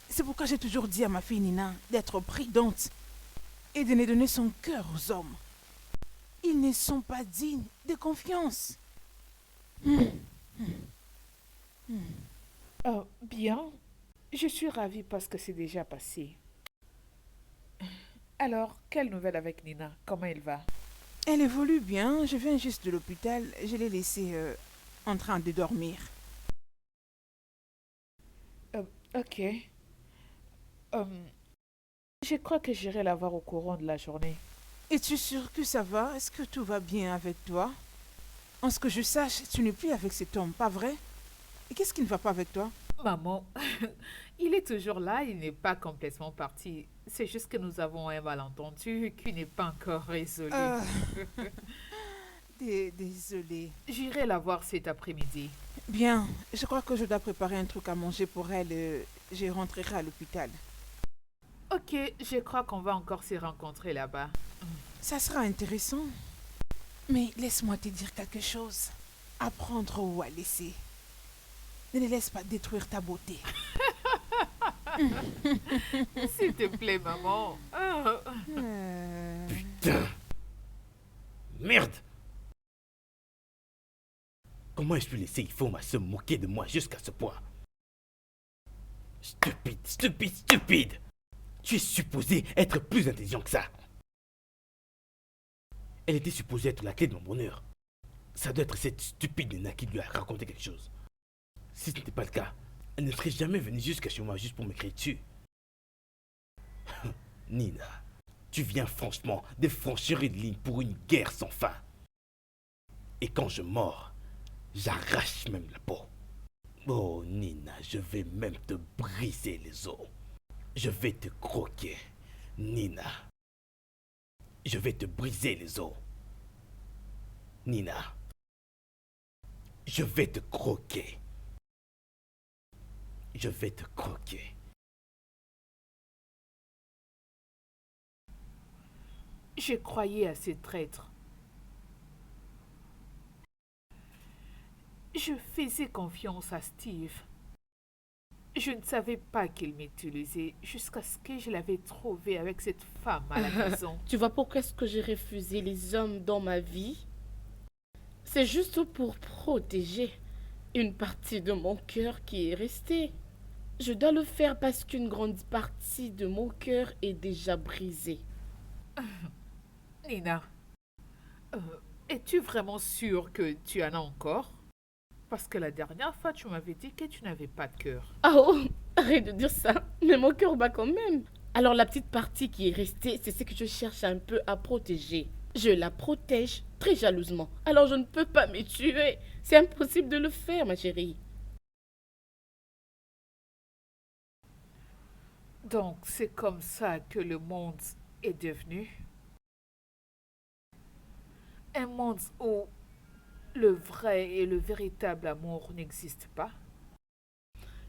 C'est pourquoi j'ai toujours dit à ma fille Nina d'être prudente et de ne donner son cœur aux hommes. Ils ne sont pas dignes de confiance. Oh, bien. Je suis ravie parce que c'est déjà passé. Alors, quelle nouvelle avec Nina? Comment elle va? Elle évolue bien. Je viens juste de l'hôpital. Je l'ai laissée en train de dormir. Ok. Je crois que j'irai la voir au courant de la journée. Es-tu sûre que ça va? Est-ce que tout va bien avec toi? En ce que je sache, tu n'es plus avec cet homme, pas vrai? Et qu'est-ce qui ne va pas avec toi? Maman, il est toujours là, il n'est pas complètement parti. C'est juste que nous avons un malentendu qui n'est pas encore résolu. Désolée. J'irai la voir cet après-midi. Bien, je crois que je dois préparer un truc à manger pour elle. Je rentrerai à l'hôpital. Ok, je crois qu'on va encore se rencontrer là-bas. Ça sera intéressant. Mais laisse-moi te dire quelque chose. Apprendre ou à laisser. Ne les laisse pas détruire ta beauté. S'il te plaît, maman. Putain. Merde. Comment ai-je pu laisser Ifoma se moquer de moi jusqu'à ce point? Stupide, stupide, stupide. Tu es supposé être plus intelligent que ça. Elle était supposée être la clé de mon bonheur. Ça doit être cette stupide nana qui lui a raconté quelque chose. Si ce n'était pas le cas, elle ne serait jamais venue jusqu'à chez moi juste pour m'écrire dessus. Nina, tu viens franchement de franchir une ligne pour une guerre sans fin. Et quand je mords, j'arrache même la peau. Oh Nina, je vais même te briser les os. Je vais te croquer, Nina. Je vais te briser les os. Nina. Je vais te croquer. Je vais te croquer. Je croyais à ces traîtres. Je faisais confiance à Steve. Je ne savais pas qu'il m'utilisait jusqu'à ce que je l'avais trouvé avec cette femme à la maison. Tu vois pourquoi est-ce que j'ai refusé les hommes dans ma vie? C'est juste pour protéger une partie de mon cœur qui est restée. Je dois le faire parce qu'une grande partie de mon cœur est déjà brisée. Nina, es-tu vraiment sûre que tu en as encore? Parce que la dernière fois, tu m'avais dit que tu n'avais pas de cœur. Oh, arrête de dire ça, mais mon cœur bat quand même. Alors la petite partie qui est restée, c'est ce que je cherche un peu à protéger. Je la protège très jalousement. Alors je ne peux pas me tuer. C'est impossible de le faire, ma chérie. Donc, c'est comme ça que le monde est devenu un monde où le vrai et le véritable amour n'existent pas.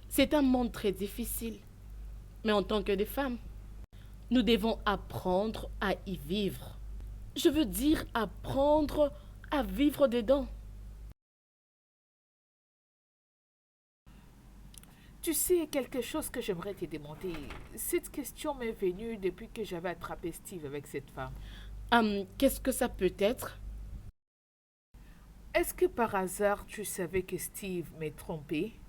C'est un monde très difficile. Mais en tant que des femmes, nous devons apprendre à y vivre. Je veux dire apprendre à vivre dedans. Tu sais, quelque chose que j'aimerais te demander. Cette question m'est venue depuis que j'avais attrapé Steve avec cette femme. Qu'est-ce que ça peut être? Est-ce que par hasard tu savais que Steve m'est trompé?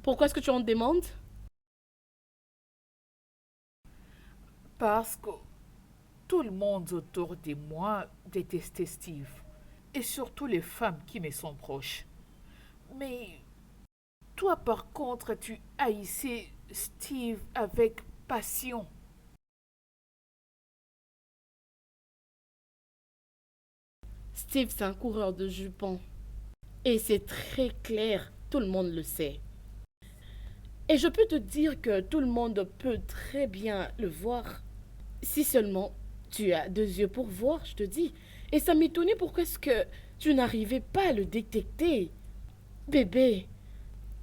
Pourquoi est-ce que tu en demandes? Parce que tout le monde autour de moi détestait Steve. Et surtout les femmes qui me sont proches. Mais toi, par contre, tu haïssais Steve avec passion. Steve, c'est un coureur de jupons. Et c'est très clair, tout le monde le sait. Et je peux te dire que tout le monde peut très bien le voir. Si seulement tu as 2 yeux pour voir, je te dis. Et ça m'étonnait pourquoi est-ce que tu n'arrivais pas à le détecter. Bébé.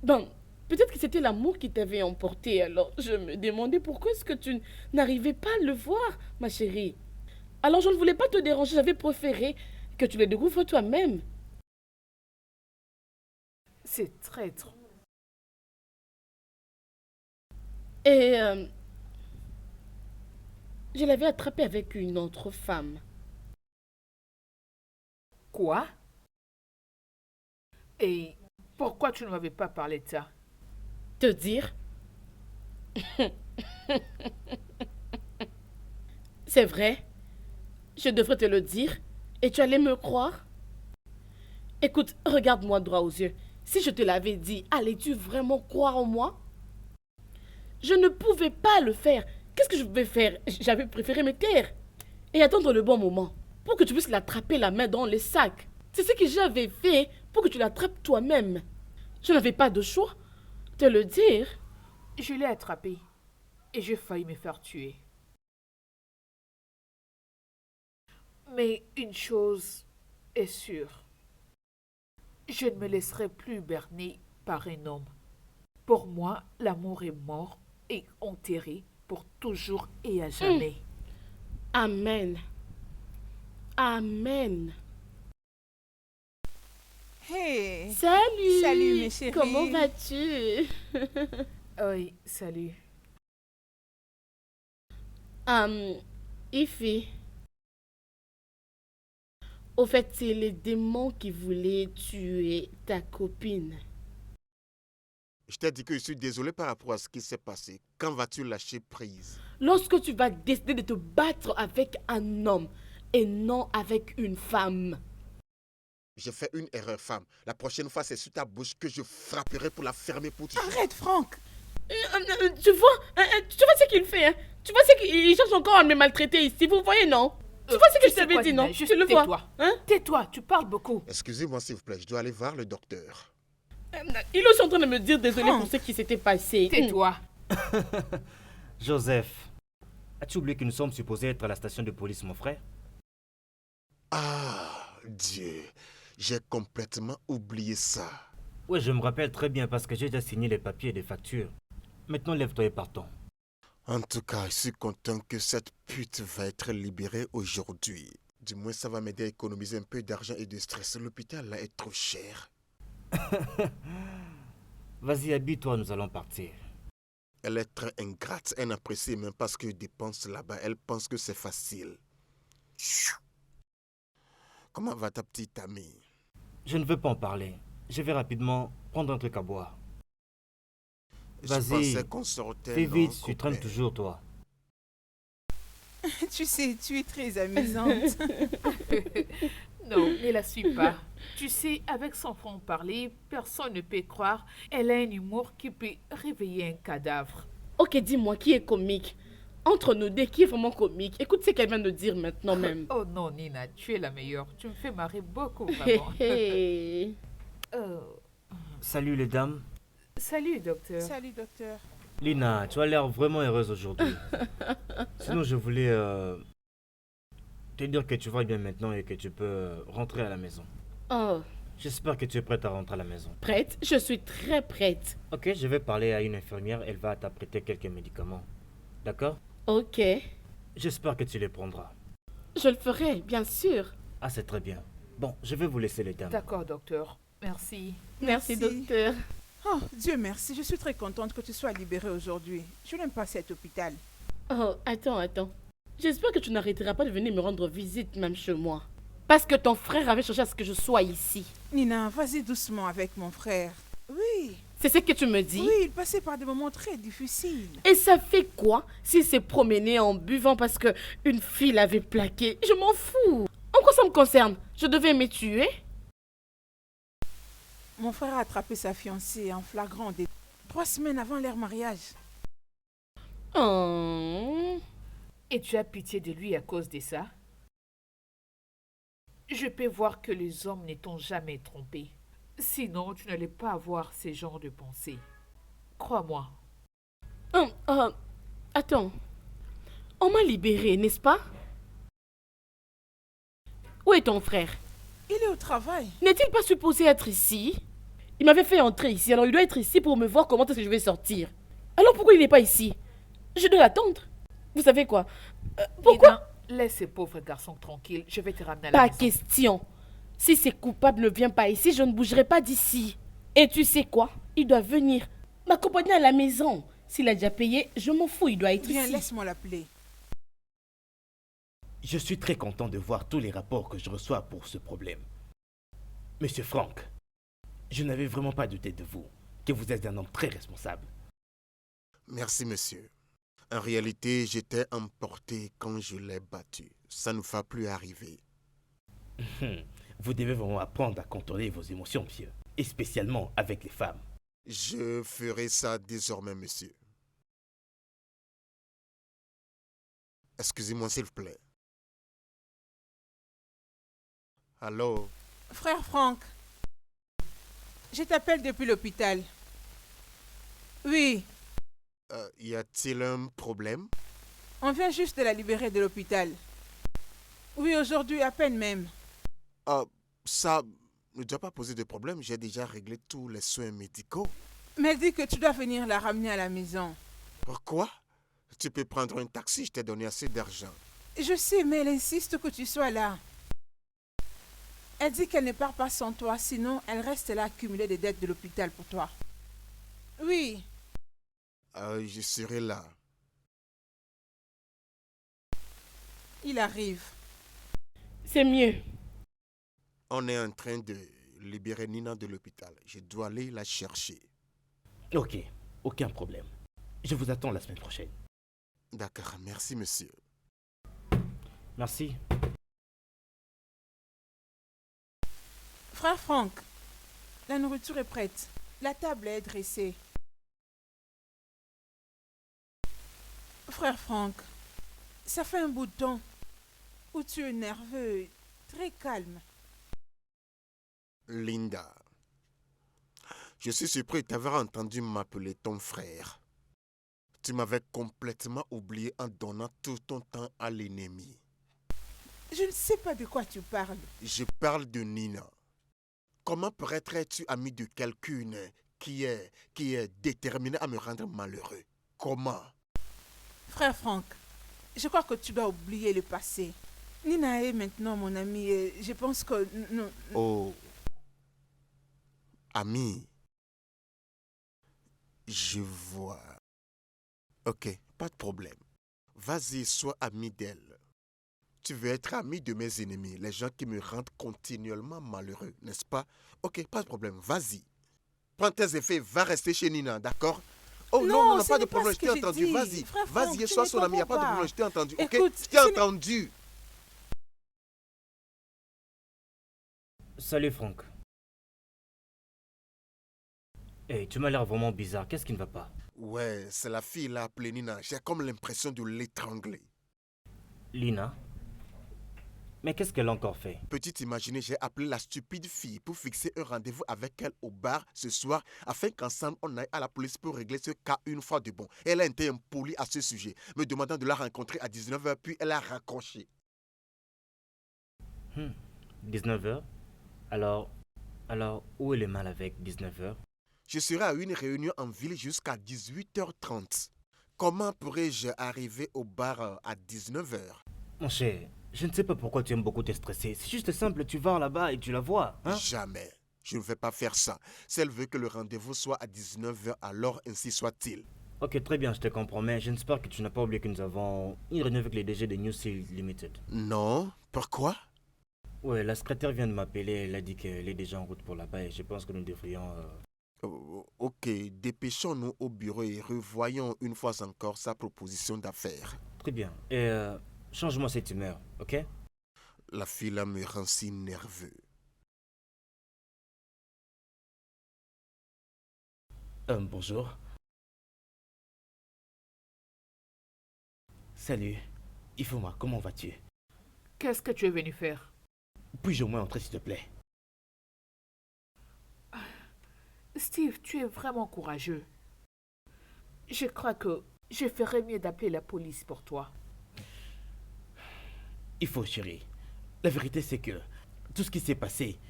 Bon, peut-être que c'était l'amour qui t'avait emporté. Alors je me demandais pourquoi est-ce que tu n'arrivais pas à le voir, ma chérie. Alors je ne voulais pas te déranger, j'avais préféré que tu le découvres toi-même. C'est traître. Et je l'avais attrapé avec une autre femme. Quoi? Et pourquoi tu ne m'avais pas parlé de ça? Te dire? C'est vrai? Je devrais te le dire et tu allais me croire? Écoute, regarde-moi droit aux yeux. Si je te l'avais dit, allais-tu vraiment croire en moi? Je ne pouvais pas le faire. Qu'est-ce que je pouvais faire? J'avais préféré me taire et attendre le bon moment pour que tu puisses l'attraper la main dans le sac. C'est ce que j'avais fait pour que tu l'attrapes toi-même. Je n'avais pas de choix. Te le dire. Je l'ai attrapé et j'ai failli me faire tuer. Mais une chose est sûre. Je ne me laisserai plus berner par un homme. Pour moi, l'amour est mort et enterré pour toujours et à jamais. Amen. Amen. Hey, Salut. Salut, mes chéris. Comment vas-tu? Oui, salut. Ify. Au fait, c'est les démons qui voulaient tuer ta copine. Je t'ai dit que je suis désolé par rapport à ce qui s'est passé. Quand vas-tu lâcher prise? Lorsque tu vas décider de te battre avec un homme et non avec une femme. J'ai fait une erreur, femme. La prochaine fois, c'est sur ta bouche que je frapperai pour la fermer pour toujours. arrête, Franck. Tu vois ce qu'il fait, hein? Tu vois ce qu'il cherche encore à me maltraiter ici, vous voyez, non? Tu vois ce que je t'avais quoi, dit, Nina? non? Juste Tu le vois? tais-toi. Hein? Tais-toi, tu parles beaucoup. Excusez-moi, s'il vous plaît, je dois aller voir le docteur. Il est aussi en train de me dire désolé Franck. pour ce qui s'était passé. Tais-toi. Joseph, as-tu oublié que nous sommes supposés être à la station de police, mon frère? Ah, Dieu, j'ai complètement oublié ça. Oui, je me rappelle très bien parce que j'ai déjà signé les papiers et les factures. Maintenant, lève-toi et partons. En tout cas, je suis content que cette pute va être libérée aujourd'hui. Du moins, ça va m'aider à économiser un peu d'argent et de stress. L'hôpital, là, est trop cher. Vas-y, habille-toi, nous allons partir. Elle est très ingrate. Elle n'apprécie même pas ce que je dépense là-bas. Elle pense que c'est facile. Comment va ta petite amie? Je ne veux pas en parler. Je vais rapidement prendre un truc à boire. Je Vas-y, pensais qu'on sortait. fais non, vite, tu copain? traînes toujours, toi. Tu sais, tu es très amusante. Non, ne la suis pas. Tu sais, avec son franc-parler, personne ne peut croire. Elle a un humour qui peut réveiller un cadavre. Ok, dis-moi, qui est comique? Entre nous deux, qui est vraiment comique? Écoute ce qu'elle vient de dire maintenant même. Oh non, Nina, tu es la meilleure. Tu me fais marrer beaucoup, Hé, vraiment. hé. Oh. Salut les dames. Salut, docteur. Salut, docteur. Lina, tu as l'air vraiment heureuse aujourd'hui. Sinon, je voulais te dire que tu vas bien maintenant et que tu peux rentrer à la maison. Oh, J'espère que tu es prête à rentrer à la maison. prête? Je suis très prête. Ok, je vais parler à une infirmière, elle va t'apprêter quelques médicaments. D'accord? Ok, J'espère que tu les prendras. je le ferai, bien sûr. Ah, c'est très bien. Bon, je vais vous laisser les dames. D'accord, docteur. Merci. Merci, Merci. docteur. Oh, Dieu merci, je suis très contente que tu sois libérée aujourd'hui. Je n'aime pas cet hôpital. Oh, attends. J'espère que tu n'arrêteras pas de venir me rendre visite même chez moi. Parce que ton frère avait cherché à ce que je sois ici. Nina, vas-y doucement avec mon frère. Oui, C'est ce que tu me dis? Oui, il passait par des moments très difficiles. Et ça fait quoi s'il s'est promené en buvant parce que une fille l'avait plaqué? Je m'en fous. En quoi ça me concerne? Je devais me tuer? Mon frère a attrapé sa fiancée en flagrant délit 3 semaines avant leur mariage. Oh. Et tu as pitié de lui à cause de ça? Je peux voir que les hommes ne t'ont jamais trompé. Sinon, tu n'allais pas avoir ces genres de pensées. Crois-moi. Attends. On m'a libéré, n'est-ce pas? Où est ton frère? Il est au travail. N'est-il pas supposé être ici? Il m'avait fait entrer ici, alors il doit être ici pour me voir comment est-ce que je vais sortir. Alors pourquoi il n'est pas ici? Je dois l'attendre. Vous savez quoi? Pourquoi? Nina, laisse ces pauvres garçons tranquilles. Je vais te ramener à la Pas maison. question. Si c'est coupable ne vient pas ici, je ne bougerai pas d'ici. Et tu sais quoi? Il doit venir m'accompagner à la maison. S'il a déjà payé, je m'en fous, il doit être Viens, ici. laisse-moi l'appeler. Je suis très content de voir tous les rapports que je reçois pour ce problème. Monsieur Frank, je n'avais vraiment pas douté de vous, que vous êtes un homme très responsable. Merci, monsieur. En réalité, j'étais emporté quand je l'ai battu. Ça ne va plus arriver. Vous devez vraiment apprendre à contrôler vos émotions, monsieur, et spécialement avec les femmes. Je ferai ça désormais, monsieur. Excusez-moi, s'il vous plaît. Allô? Frère Franck, je t'appelle depuis l'hôpital. Oui, Y a-t-il un problème? on vient juste de la libérer de l'hôpital. Oui, aujourd'hui, à peine même. Ça ne doit pas poser de problème. J'ai déjà réglé tous les soins médicaux. Mais elle dit que tu dois venir la ramener à la maison. Pourquoi? Tu peux prendre un taxi, je t'ai donné assez d'argent. Je sais, mais elle insiste que tu sois là. Elle dit qu'elle ne part pas sans toi, sinon elle reste là à accumuler des dettes de l'hôpital pour toi. Oui, Je serai là. il arrive. C'est mieux. On est en train de libérer Nina de l'hôpital. Je dois aller la chercher. Ok, aucun problème. Je vous attends la semaine prochaine. D'accord, merci, monsieur. Merci. Frère Franck, la nourriture est prête. La table est dressée. Frère Franck, ça fait un bout de temps où tu es nerveux, très calme. Linda, je suis surpris de t'avoir entendu m'appeler ton frère. Tu m'avais complètement oublié en donnant tout ton temps à l'ennemi. Je ne sais pas de quoi tu parles. Je parle de Nina. Comment pourrais-tu ami de quelqu'un qui est déterminé à me rendre malheureux? Comment? Frère Franck, je crois que tu dois oublier le passé. Nina est maintenant mon amie et je pense que... Oh, ami, je vois. Ok, pas de problème. Vas-y, sois ami d'elle. Tu veux être ami de mes ennemis, les gens qui me rendent continuellement malheureux, n'est-ce pas? Ok, pas de problème, vas-y. Prends tes effets, va rester chez Nina, d'accord? Oh Non, non, ce pas de n'est pas problème, ce je que t'ai j'ai entendu, dit. vas-y. Frère Franck, Vas-y et tu sois ne son ami, il n'y a pas de comprends problème, je t'ai entendu, ok? Écoute, Je t'ai ce n'est- entendu. Salut Franck. Hey, tu m'as l'air vraiment bizarre. Qu'est-ce qui ne va pas? Ouais, c'est la fille là appelée Nina, j'ai comme l'impression de l'étrangler. Lina? Mais qu'est-ce qu'elle a encore fait? Peux-tu t'imaginer, j'ai appelé la stupide fille pour fixer un rendez-vous avec elle au bar ce soir afin qu'ensemble on aille à la police pour régler ce cas une fois de bon. Elle a été impolie à ce sujet, me demandant de la rencontrer à 19h puis elle a raccroché. 19h? Alors, où est le mal avec 19h? Je serai à une réunion en ville jusqu'à 18h30. Comment pourrais-je arriver au bar à 19h? Mon cher, je ne sais pas pourquoi tu aimes beaucoup te stresser. C'est juste simple, tu vas là-bas et tu la vois. Hein? Jamais. Je ne vais pas faire ça. Si elle veut que le rendez-vous soit à 19h, alors ainsi soit-il. Ok, très bien, je te comprends, mais j'espère que tu n'as pas oublié que nous avons une réunion avec les DG de New Seal Limited. Non? Pourquoi? Ouais, la secrétaire vient de m'appeler, elle a dit qu'elle est déjà en route pour là-bas et je pense que nous devrions Ok, dépêchons-nous au bureau et revoyons une fois encore sa proposition d'affaires. Très bien. Et change-moi cette humeur, ok? La fille là me rend si nerveux. Bonjour. Salut. Ifoma, comment vas-tu? Qu'est-ce que tu es venu faire? Puis-je au moins entrer, s'il te plaît? Steve, tu es vraiment courageux. Je crois que je ferais mieux d'appeler la police pour toi. Il faut, chérie. La vérité, c'est que tout ce qui s'est passé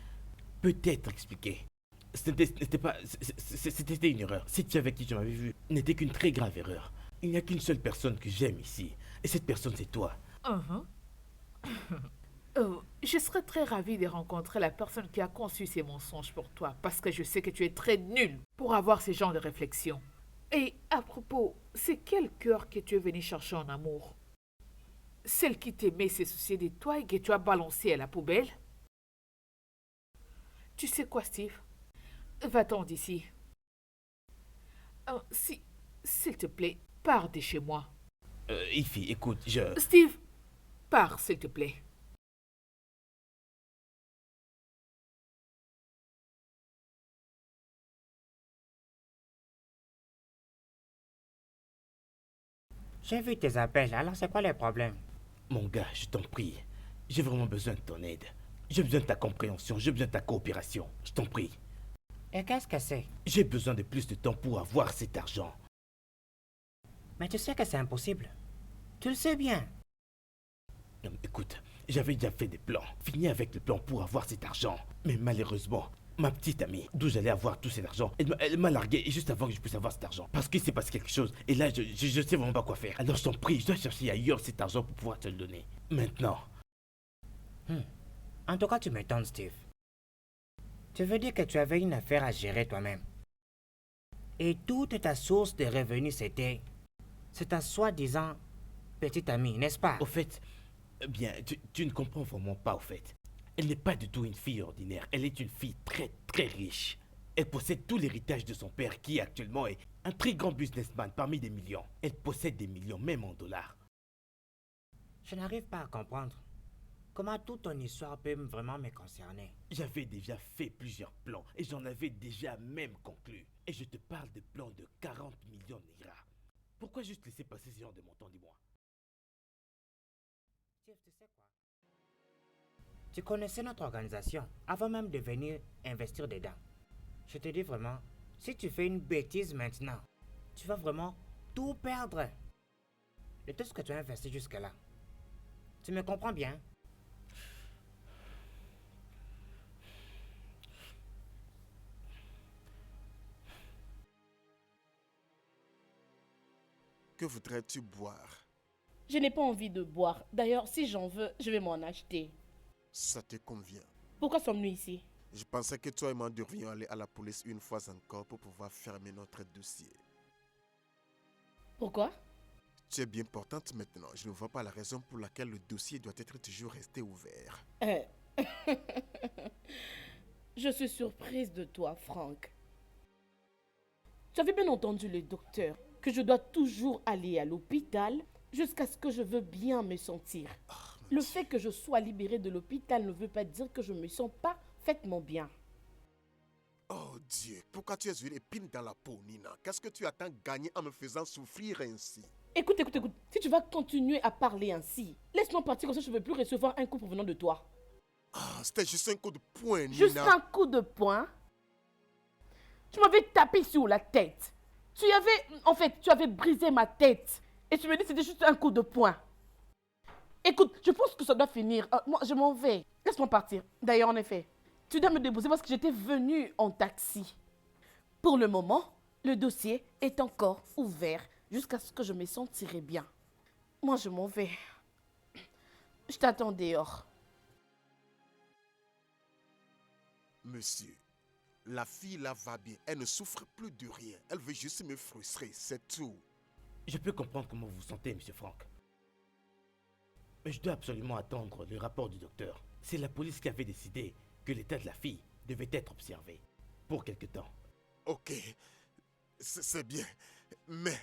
peut être expliqué. C'était pas. C'était une erreur. Cette fille avec qui tu m'avais vu n'était qu'une très grave erreur. Il n'y a qu'une seule personne que j'aime ici. Et cette personne, c'est toi. Mhm. Je serais très ravie de rencontrer la personne qui a conçu ces mensonges pour toi, parce que je sais que tu es très nul pour avoir ce genre de réflexion. Et à propos, c'est quel cœur que tu es venu chercher en amour? Celle qui t'aimait se soucier de toi et que tu as balancé à la poubelle? Tu sais quoi, Steve? Va-t'en d'ici. S'il te plaît, pars de chez moi. Ify, écoute, je... Steve, pars, s'il te plaît. J'ai vu tes appels, alors c'est quoi le problème? Mon gars, je t'en prie. J'ai vraiment besoin de ton aide. J'ai besoin de ta compréhension, j'ai besoin de ta coopération. Je t'en prie. Et qu'est-ce que c'est? J'ai besoin de plus de temps pour avoir cet argent. Mais tu sais que c'est impossible. Tu le sais bien. Non, mais écoute, j'avais déjà fait des plans. Fini avec le plan pour avoir cet argent. Mais malheureusement, ma petite amie, d'où j'allais avoir tout cet argent, elle m'a largué juste avant que je puisse avoir cet argent. Parce qu'il s'est passé quelque chose. Et là, je sais vraiment pas quoi faire. Alors je t'en prie, je dois chercher ailleurs cet argent pour pouvoir te le donner. Maintenant. En tout cas, tu m'étonnes, Steve. Tu veux dire que tu avais une affaire à gérer toi-même. Et toute ta source de revenus, c'est ta soi-disant petite amie, n'est-ce pas? Au fait, bien, tu ne comprends vraiment pas, au fait. Elle n'est pas du tout une fille ordinaire. Elle est une fille très, très riche. Elle possède tout l'héritage de son père, qui actuellement est un très grand businessman parmi des millions. Elle possède des millions, même en dollars. Je n'arrive pas à comprendre. Comment toute ton histoire peut vraiment me concerner? J'avais déjà fait plusieurs plans et j'en avais déjà même conclu. Et je te parle de plans de 40 millions de lira. Pourquoi juste laisser passer ce genre de montant, dis-moi? Steve, tu sais quoi? Tu connaissais notre organisation avant même de venir investir dedans. Je te dis vraiment, si tu fais une bêtise maintenant, tu vas vraiment tout perdre. De tout ce que tu as investi jusque-là. Tu me comprends bien? Que voudrais-tu boire? Je n'ai pas envie de boire. D'ailleurs, si j'en veux, je vais m'en acheter. Ça te convient. Pourquoi sommes-nous ici? Je pensais que toi et moi devrions aller à la police une fois encore pour pouvoir fermer notre dossier. Pourquoi? Tu es bien portante maintenant. Je ne vois pas la raison pour laquelle le dossier doit être toujours resté ouvert. Je suis surprise de toi, Frank. Tu avais bien entendu le docteur que je dois toujours aller à l'hôpital jusqu'à ce que je veux bien me sentir. Le fait que je sois libérée de l'hôpital ne veut pas dire que je me sens parfaitement bien. Oh Dieu, pourquoi tu es une épine dans la peau, Nina? Qu'est-ce que tu attends gagner en me faisant souffrir ainsi? Écoute. Si tu vas continuer à parler ainsi, laisse-moi partir comme ça je ne veux plus recevoir un coup provenant de toi. Ah, c'était juste un coup de poing, Nina. Juste un coup de poing. Tu m'avais tapé sur la tête. Tu avais brisé ma tête. Et tu me dis que c'était juste un coup de poing. Écoute, je pense que ça doit finir. Moi, je m'en vais. Laisse-moi partir. D'ailleurs, en effet, tu dois me déposer parce que j'étais venue en taxi. Pour le moment, le dossier est encore ouvert jusqu'à ce que je me sentirai bien. Moi, je m'en vais. Je t'attends dehors. Monsieur, la fille là va bien. Elle ne souffre plus de rien. Elle veut juste me frustrer, c'est tout. Je peux comprendre comment vous vous sentez, monsieur Frank. Mais je dois absolument attendre le rapport du docteur. C'est la police qui avait décidé que l'état de la fille devait être observé pour quelque temps. Ok, c'est bien. Mais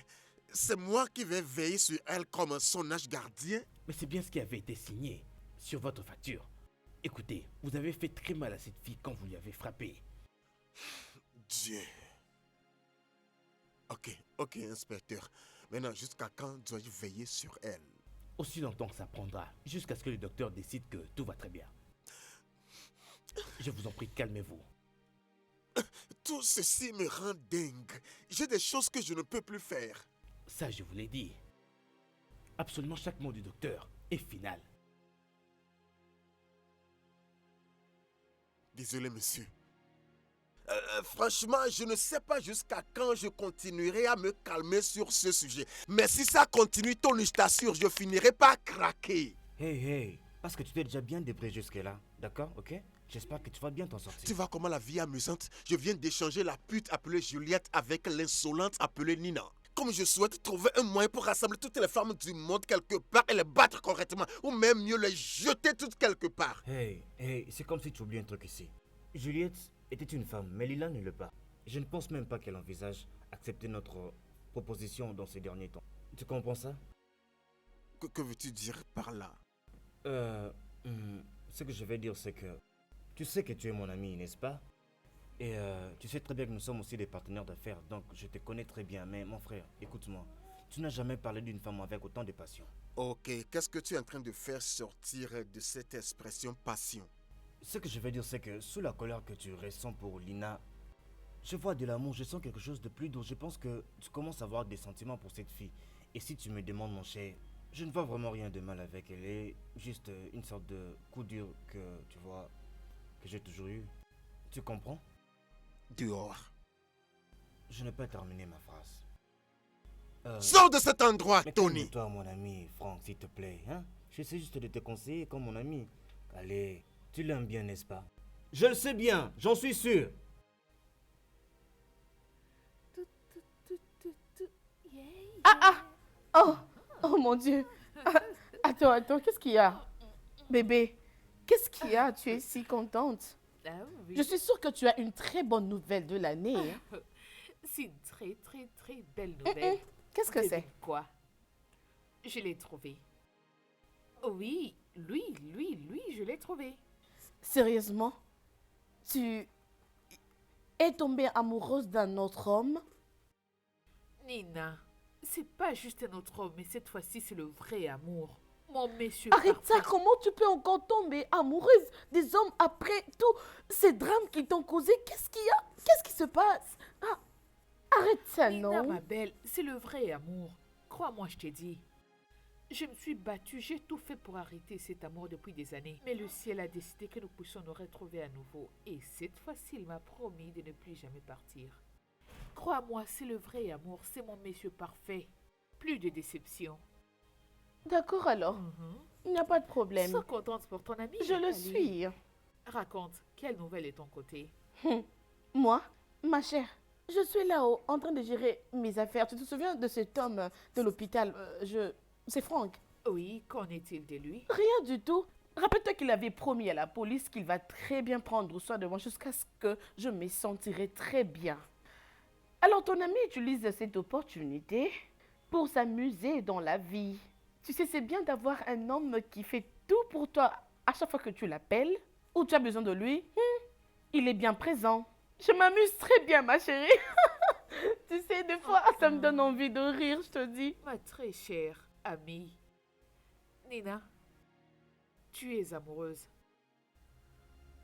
c'est moi qui vais veiller sur elle comme son ange gardien. Mais c'est bien ce qui avait été signé sur votre facture. Écoutez, vous avez fait très mal à cette fille quand vous lui avez frappé. Dieu. Ok, inspecteur. Maintenant, jusqu'à quand dois-je veiller sur elle? Aussi longtemps que ça prendra, jusqu'à ce que le docteur décide que tout va très bien. Je vous en prie, calmez-vous. Tout ceci me rend dingue. J'ai des choses que je ne peux plus faire. Ça, je vous l'ai dit. Absolument chaque mot du docteur est final. Désolé, monsieur. Franchement, je ne sais pas jusqu'à quand je continuerai à me calmer sur ce sujet. Mais si ça continue, Tony, je t'assure, je finirai par craquer. Hey, parce que tu t'es déjà bien débrouillé jusque-là, d'accord, ok? J'espère que tu vas bien t'en sortir. Tu vois comment la vie est amusante? Je viens d'échanger la pute appelée Juliette avec l'insolente appelée Nina. Comme je souhaite trouver un moyen pour rassembler toutes les femmes du monde quelque part et les battre correctement, ou même mieux les jeter toutes quelque part. Hey, c'est comme si tu oublies un truc ici. Juliette était une femme, mais Lila ne l'est pas. Je ne pense même pas qu'elle envisage accepter notre proposition dans ces derniers temps. Tu comprends ça? Que veux-tu dire par là? Ce que je vais dire, c'est que tu sais que tu es mon ami, n'est-ce pas? Et tu sais très bien que nous sommes aussi des partenaires d'affaires, donc je te connais très bien. Mais mon frère, écoute-moi, tu n'as jamais parlé d'une femme avec autant de passion. Ok, qu'est-ce que tu es en train de faire sortir de cette expression passion? Ce que je vais dire, c'est que sous la colère que tu ressens pour Lina, je vois de l'amour, je sens quelque chose de plus doux. Je pense que tu commences à avoir des sentiments pour cette fille. Et si tu me demandes, mon cher, je ne vois vraiment rien de mal avec elle. Elle est juste une sorte de coup dur que, tu vois, que j'ai toujours eu. Tu comprends? Dehors. Je n'ai pas terminé ma phrase. Sors de cet endroit, Mais Tony. toi, mon ami, Franck, s'il te plaît. Hein? J'essaie juste de te conseiller comme mon ami. Allez, tu l'aimes bien, n'est-ce pas? Je le sais bien, j'en suis sûr. Oh mon Dieu. Attends, qu'est-ce qu'il y a? Bébé, qu'est-ce qu'il y a? Tu es si contente. Ah oui. Je suis sûre que tu as une très bonne nouvelle de l'année. Hein. C'est une très, très, très belle nouvelle. Qu'est-ce que c'est? Devine quoi? Je l'ai trouvé. Oui, lui, je l'ai trouvé. Sérieusement? Tu es tombée amoureuse d'un autre homme? Nina, c'est pas juste un autre homme, mais cette fois-ci, c'est le vrai amour. Mon monsieur Arrête ça, parfait. comment tu peux encore tomber amoureuse des hommes après tous ces drames qu'ils t'ont causés? Qu'est-ce qu'il y a? Qu'est-ce qui se passe? Ah, arrête ça, Nina, non? ma belle, c'est le vrai amour. Crois-moi, je t'ai dit. Je me suis battue, j'ai tout fait pour arrêter cet amour depuis des années. Mais le ciel a décidé que nous puissions nous retrouver à nouveau. Et cette fois-ci, il m'a promis de ne plus jamais partir. Crois-moi, c'est le vrai amour, c'est mon monsieur parfait. Plus de déception. D'accord alors, il n'y a pas de problème. Sois contente pour ton ami. Je le Allez. suis. Raconte, quelle nouvelle est ton côté? Moi, ma chère, je suis là-haut en train de gérer mes affaires. Tu te souviens de cet homme de l'hôpital? C'est Franck. Oui, qu'en est-il de lui? Rien du tout. Rappelle-toi qu'il avait promis à la police qu'il va très bien prendre soin de moi jusqu'à ce que je me sentirai très bien. Alors ton ami utilise cette opportunité pour s'amuser dans la vie. Tu sais, c'est bien d'avoir un homme qui fait tout pour toi à chaque fois que tu l'appelles ou tu as besoin de lui. Il est bien présent. Je m'amuse très bien, ma chérie. Tu sais, des fois, ça me donne envie de rire, je te dis. Ma très chère amie. Nina, tu es amoureuse.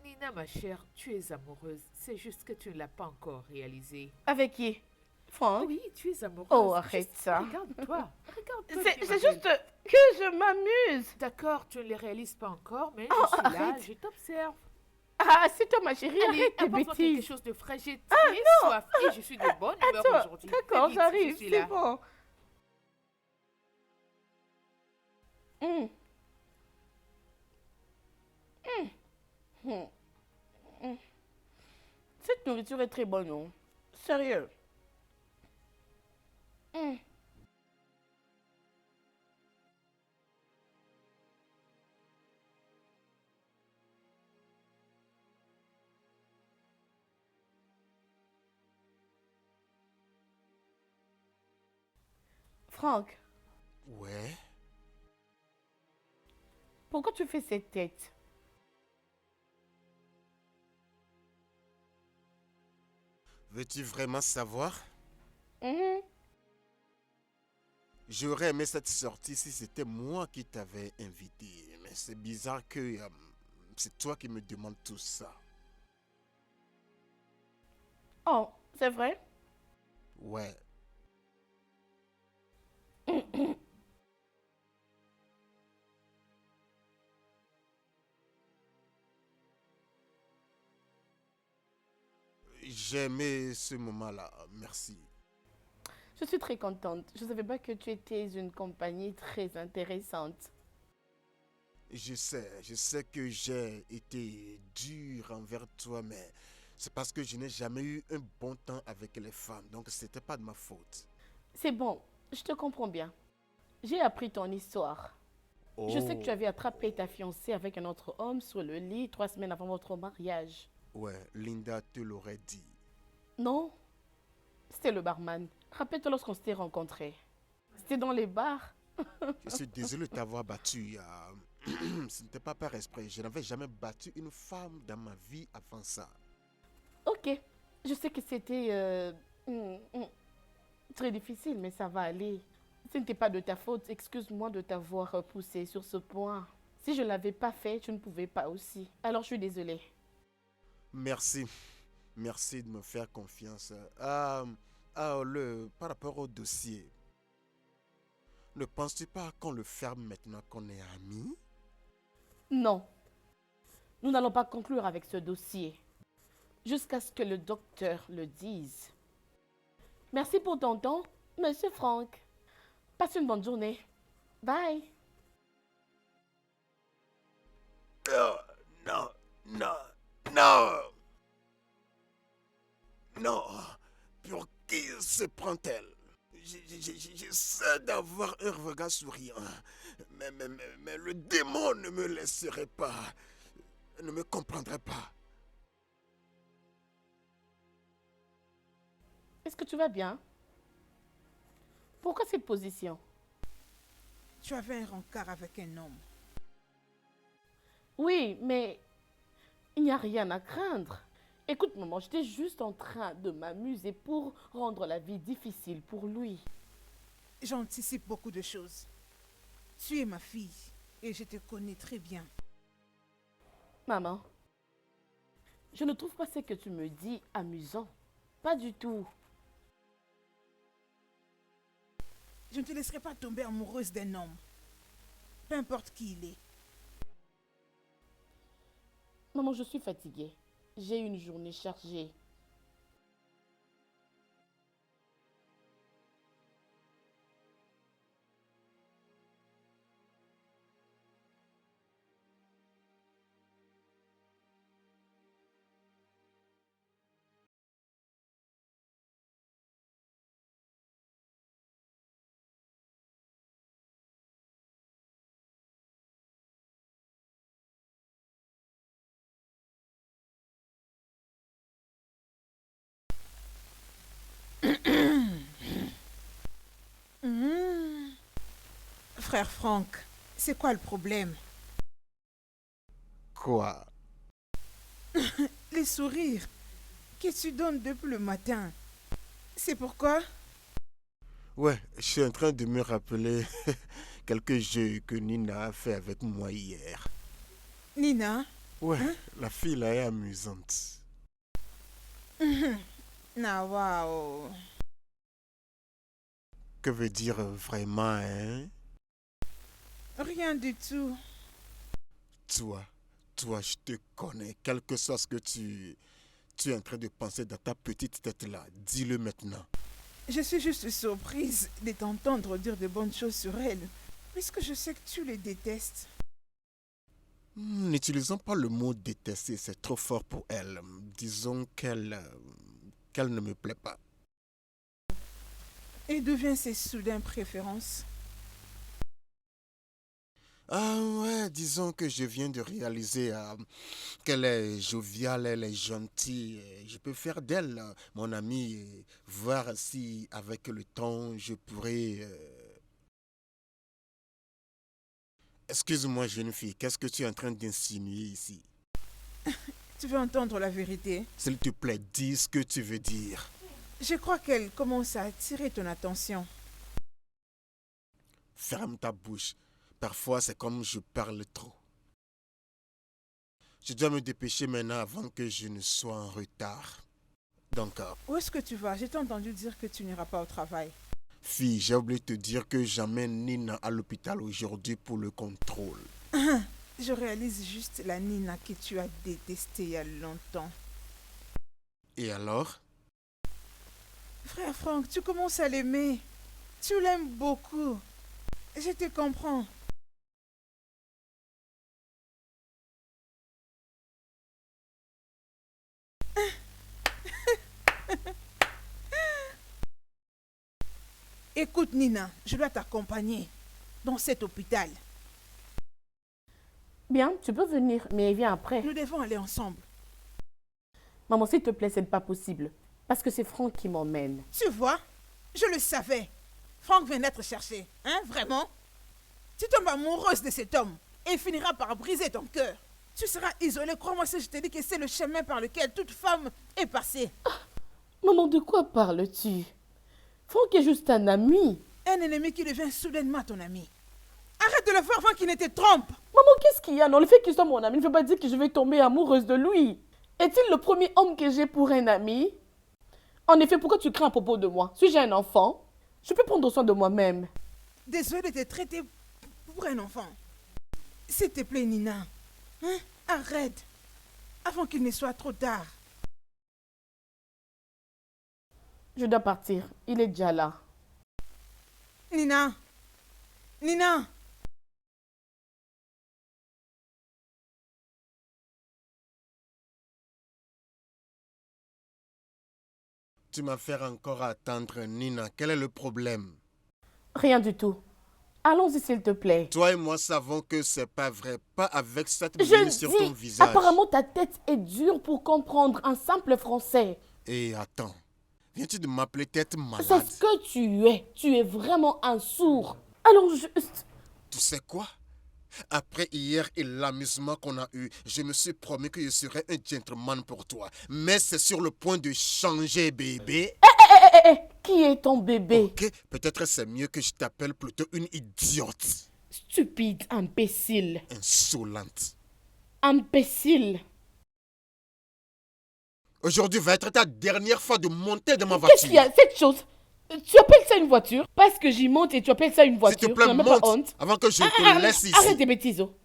Nina, ma chère, tu es amoureuse. C'est juste que tu ne l'as pas encore réalisé. Avec qui? Franck? Oui, tu es amoureuse. Oh, arrête Juste ça. Regarde-toi. Regarde-toi. C'est tu c'est m'appelles. juste que je m'amuse. D'accord, tu ne les réalises pas encore, mais Oh, je suis là, arrête. je t'observe. Ah, c'est toi, ma chérie, Allez, arrête tes apporte-moi quelque bêtises. chose de frais. J'ai très soif et je suis de bonne humeur Attends, aujourd'hui. d'accord, Fais vite, j'arrive, je suis c'est là. bon. Hum. Hum. Hum. Cette nourriture est très bonne, non? Sérieux. Hum. Franck, Ouais. pourquoi tu fais cette tête? Veux-tu vraiment savoir? Mhm. J'aurais aimé cette sortie si c'était moi qui t'avais invité. Mais c'est bizarre que c'est toi qui me demandes tout ça. Oh, c'est vrai? Ouais. J'ai aimé ce moment-là. Merci. Je suis très contente. Je ne savais pas que tu étais une compagnie très intéressante. Je sais que j'ai été dur envers toi, mais c'est parce que je n'ai jamais eu un bon temps avec les femmes. Donc, c'était pas de ma faute. C'est bon, je te comprends bien. J'ai appris ton histoire. Je sais que tu Oh. avais attrapé ta fiancée avec un autre homme sur le lit 3 semaines avant votre mariage. Ouais, Linda te l'aurait dit. Non, c'était le barman. Rappelle-toi lorsqu'on s'était rencontrés. C'était dans les bars. Je suis désolé de t'avoir battu. Ce n'était pas par esprit. Je n'avais jamais battu une femme dans ma vie avant ça. Ok, je sais que c'était très difficile, mais ça va aller. Ce n'était pas de ta faute. Excuse-moi de t'avoir poussé sur ce point. Si je ne l'avais pas fait, tu ne pouvais pas aussi. Alors je suis désolée. Merci. Merci de me faire confiance. Par rapport au dossier, ne penses-tu pas qu'on le ferme maintenant qu'on est amis? Non, nous n'allons pas conclure avec ce dossier jusqu'à ce que le docteur le dise. Merci pour ton temps, Monsieur Franck. Passe une bonne journée. Bye. Oh, non, non, non, non. Pour qui se prend-elle? J'essaie d'avoir un regard souriant, mais le démon ne me laisserait pas, ne me comprendrait pas. Est-ce que tu vas bien? Pourquoi cette position? Tu avais un rencard avec un homme. Oui, mais il n'y a rien à craindre. Écoute, maman, j'étais juste en train de m'amuser pour rendre la vie difficile pour lui. J'anticipe beaucoup de choses. Tu es ma fille et je te connais très bien. Maman, je ne trouve pas ce que tu me dis amusant. Pas du tout. Je ne te laisserai pas tomber amoureuse d'un homme. Peu importe qui il est. Maman, je suis fatiguée. J'ai eu une journée chargée. Hmm. Frère Franck, c'est quoi le problème? Quoi? Les sourires que tu donnes depuis le matin. C'est pourquoi? Ouais, je suis en train de me rappeler quelques jeux que Nina a fait avec moi hier. Nina? Ouais, la fille là est amusante. Ah, waouh. Que veut dire vraiment, hein? Rien du tout. Toi, je te connais. Quel que soit ce que tu es en train de penser dans ta petite tête là, dis-le maintenant. Je suis juste surprise de t'entendre dire de bonnes choses sur elle, puisque je sais que tu les détestes. N'utilisons pas le mot détester, c'est trop fort pour elle. Disons qu'elle ne me plaît pas. Et d'où viennent ces soudaines préférences? Ah ouais, disons que je viens de réaliser qu'elle est joviale, elle est gentille. Et je peux faire d'elle mon amie et voir si avec le temps je pourrais Excuse-moi, jeune fille, qu'est-ce que tu es en train d'insinuer ici? Tu veux entendre la vérité? S'il te plaît, dis ce que tu veux dire. Je crois qu'elle commence à attirer ton attention. Ferme ta bouche. Parfois, c'est comme je parle trop. Je dois me dépêcher maintenant avant que je ne sois en retard. Donc, Où est-ce que tu vas? J'ai entendu dire que tu n'iras pas au travail. fille, j'ai oublié de te dire que j'amène Nina à l'hôpital aujourd'hui pour le contrôle. Je réalise juste la Nina que tu as détestée il y a longtemps. Et alors? Frère Franck, tu commences à l'aimer. Tu l'aimes beaucoup. Je te comprends. Écoute Nina, je dois t'accompagner dans cet hôpital. Bien, tu peux venir, mais viens après. Nous devons aller ensemble. Maman, s'il te plaît, c'est pas possible. Parce que c'est Franck qui m'emmène. Tu vois, je le savais. Franck vient d'être cherché. Hein, vraiment? Tu tombes amoureuse de cet homme et il finira par briser ton cœur. Tu seras isolée, crois-moi si je te dis que c'est le chemin par lequel toute femme est passée. Maman, de quoi parles-tu? Franck est juste un ami. Un ennemi qui devient soudainement ton ami. Arrête de le faire avant qu'il ne te trompe. Maman, qu'est-ce qu'il y a? Non, le fait qu'il soit mon ami ne veut pas dire que je vais tomber amoureuse de lui. Est-il le premier homme que j'ai pour un ami? En effet, pourquoi tu crains à propos de moi? Suis-je un enfant? Je peux prendre soin de moi-même. Désolée de te traiter pour un enfant. S'il te plaît, Nina. Hein? Arrête. Avant qu'il ne soit trop tard. Je dois partir. Il est déjà là. Nina. Nina. Tu m'as fait encore attendre, Nina. Quel est le problème? Rien du tout. Allons-y, s'il te plaît. Toi et moi savons que c'est pas vrai. Pas avec cette Je mine sur ton dis, visage. apparemment ta tête est dure pour comprendre un simple français. Et attends. Viens-tu de m'appeler tête malade? C'est ce que tu es. Tu es vraiment un sourd. Alors juste... Tu sais quoi? Après hier et l'amusement qu'on a eu, je me suis promis que je serais un gentleman pour toi. Mais c'est sur le point de changer, bébé. Qui est ton bébé? Ok, peut-être c'est mieux que je t'appelle plutôt une idiote. Stupide, imbécile. Insolente. Imbécile. Aujourd'hui va être ta dernière fois de monter dans ma voiture. Qu'est-ce qu'il y a? Cette chose, tu appelles ça une voiture? Parce que j'y monte et tu appelles ça une voiture. S'il te plaît, Tu n'as même pas monte honte? avant que je te laisse ici. Arrête tes bêtises. Oh.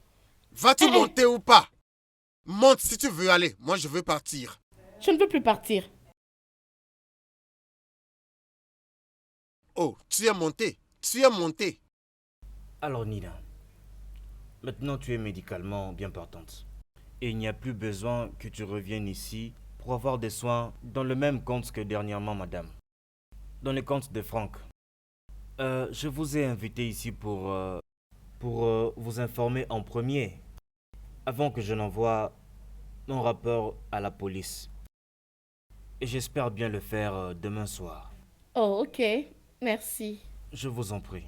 Vas-tu monter ou pas? Monte si tu veux aller. Moi, je veux partir. Je ne veux plus partir. Oh, tu es monté. Tu es monté. Alors Nina, maintenant tu es médicalement bien portante. Et il n'y a plus besoin que tu reviennes ici pour avoir des soins dans le même compte que dernièrement, madame. Dans le compte de Franck. Je vous ai invité ici pour vous informer en premier, avant que je n'envoie mon rapport à la police. Et j'espère bien le faire demain soir. Oh, ok. Merci. Je vous en prie.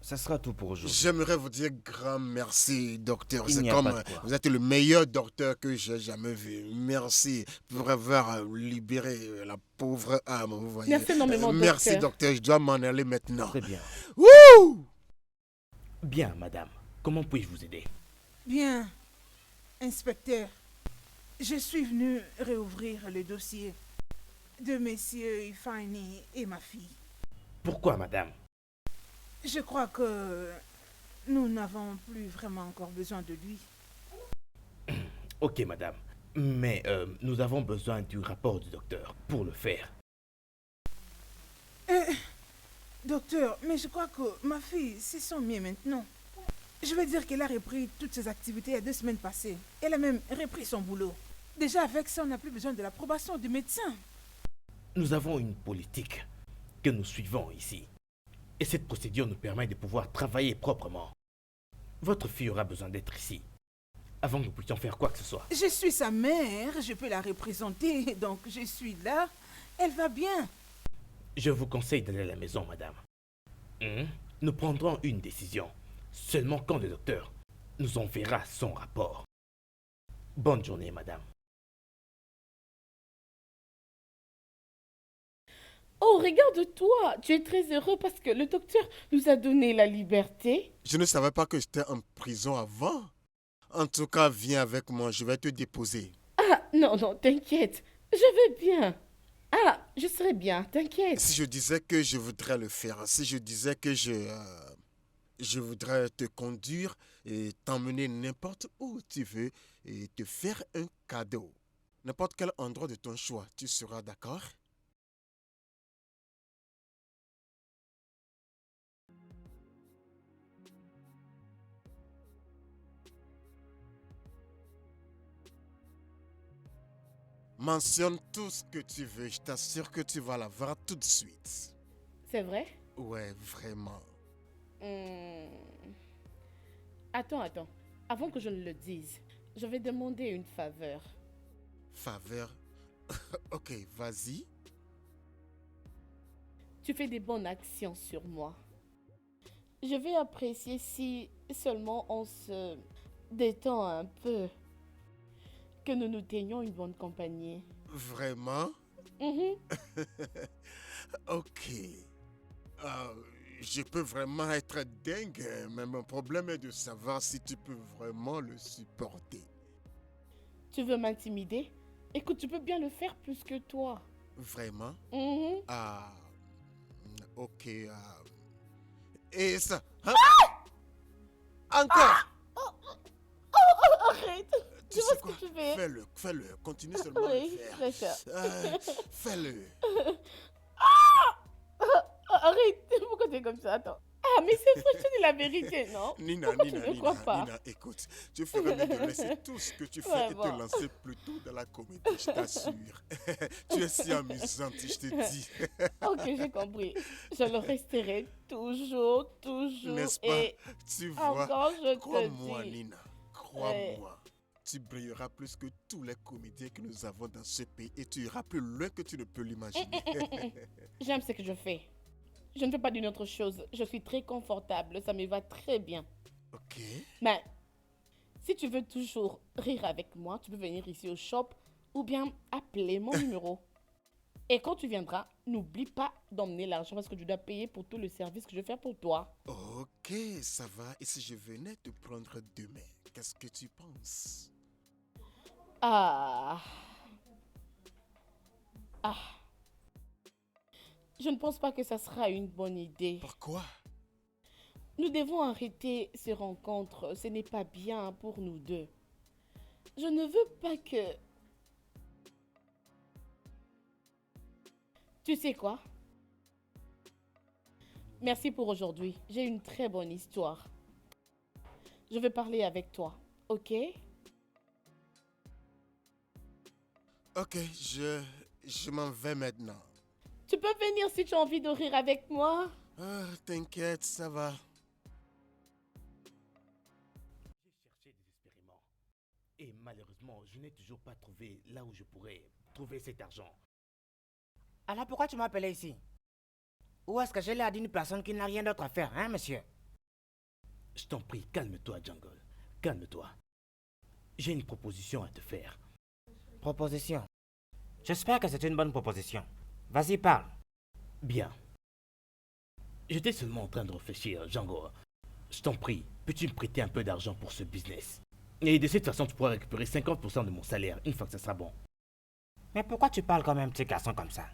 Ça sera tout pour aujourd'hui. J'aimerais vous dire grand merci, docteur. Il C'est n'y a comme pas de quoi. vous êtes le meilleur docteur que j'ai jamais vu. Merci pour avoir libéré la pauvre âme. Vous voyez. Merci énormément, Merci, docteur. docteur. Je dois m'en aller maintenant. Très bien. Wouh! Bien, madame. Comment puis-je vous aider? Bien. Inspecteur, je suis venu réouvrir le dossier de messieurs Ifani et ma fille. Pourquoi, madame? Je crois que nous n'avons plus vraiment encore besoin de lui. Ok, madame. Mais nous avons besoin du rapport du docteur pour le faire. Docteur, mais je crois que ma fille, c'est son mieux maintenant. Je veux dire qu'elle a repris toutes ses activités il y a 2 semaines passées. Elle a même repris son boulot. Déjà avec ça, on n'a plus besoin de l'approbation du médecin. Nous avons une politique que nous suivons ici. Et cette procédure nous permet de pouvoir travailler proprement. Votre fille aura besoin d'être ici, avant que nous puissions faire quoi que ce soit. Je suis sa mère, je peux la représenter, donc je suis là. Elle va bien. Je vous conseille d'aller à la maison, madame. Nous prendrons une décision Seulement quand le docteur nous enverra son rapport. Bonne journée, madame. Oh, regarde-toi, tu es très heureux parce que le docteur nous a donné la liberté. Je ne savais pas que j'étais en prison avant. En tout cas, viens avec moi, je vais te déposer. Ah, non, non, t'inquiète, je vais bien. Ah, je serai bien, t'inquiète. Si je disais que je voudrais le faire, si je disais que je voudrais te conduire et t'emmener n'importe où tu veux et te faire un cadeau. N'importe quel endroit de ton choix, tu seras d'accord? Mentionne tout ce que tu veux, je t'assure que tu vas l'avoir tout de suite. C'est vrai? Ouais, vraiment. Attends. Avant que je ne le dise, je vais demander une faveur. Faveur. Ok, vas-y. Tu fais des bonnes actions sur moi. Je vais apprécier si seulement on se détend un peu. Que nous nous tenions une bonne compagnie. Vraiment? Mhm. Ok. Je peux vraiment être dingue, mais mon problème est de savoir si tu peux vraiment le supporter. Tu veux m'intimider? Écoute, tu peux bien le faire plus que toi. Vraiment? Mhm. Ah, ok. Et ça? Hein? Encore? Arrête! Tu Je vois sais ce quoi? que tu fais. Fais-le. Continue seulement à le Oui, faire. d'accord. Fais-le. Arrête! Pourquoi tu es comme ça? Attends. Ah, mais c'est vrai, c'est la vérité, non? Pourquoi tu ne crois pas? Nina, écoute, tu ferais mieux de laisser tout ce que tu fais Ouais, et te bon. lancer plutôt dans la comédie, je t'assure. Tu es si amusante, je te dis. Ok, j'ai compris. Je le resterai toujours, N'est-ce pas? et Tu vois, encore je te crois-moi, dis. Nina, crois-moi. Tu brilleras plus que tous les comédiens que nous avons dans ce pays et tu iras plus loin que tu ne peux l'imaginer. J'aime ce que je fais. Je ne fais pas d'une autre chose. Je suis très confortable, ça me va très bien. Ok? Mais si tu veux toujours rire avec moi, tu peux venir ici au shop ou bien appeler mon numéro. Et quand tu viendras, n'oublie pas d'emmener l'argent parce que tu dois payer pour tout le service que je vais faire pour toi. Ok, ça va. Et si je venais te prendre demain, qu'est-ce que tu penses? Ah. Je ne pense pas que ça sera une bonne idée. Pourquoi? Nous devons arrêter ces rencontres. Ce n'est pas bien pour nous deux. Je ne veux pas que... Tu sais quoi? Merci pour aujourd'hui. J'ai une très bonne histoire. Je vais parler avec toi, ok? Ok, je m'en vais maintenant. Tu peux venir si tu as envie de rire avec moi? Ah, t'inquiète, ça va. J'ai cherché désespérément. Et malheureusement, je n'ai toujours pas trouvé là où je pourrais trouver cet argent. Alors pourquoi tu m'as appelé ici? Ou est-ce que je l'ai à une personne qui n'a rien d'autre à faire, hein, monsieur? Je t'en prie, calme-toi, Jungle. Calme-toi. J'ai une proposition à te faire. Proposition. J'espère que c'est une bonne proposition. Vas-y, parle. Bien. J'étais seulement en train de réfléchir, Django. Je t'en prie, peux-tu me prêter un peu d'argent pour ce business? Et de cette façon, tu pourras récupérer 50% de mon salaire une fois que ça sera bon. Mais pourquoi tu parles comme un petit garçon comme ça?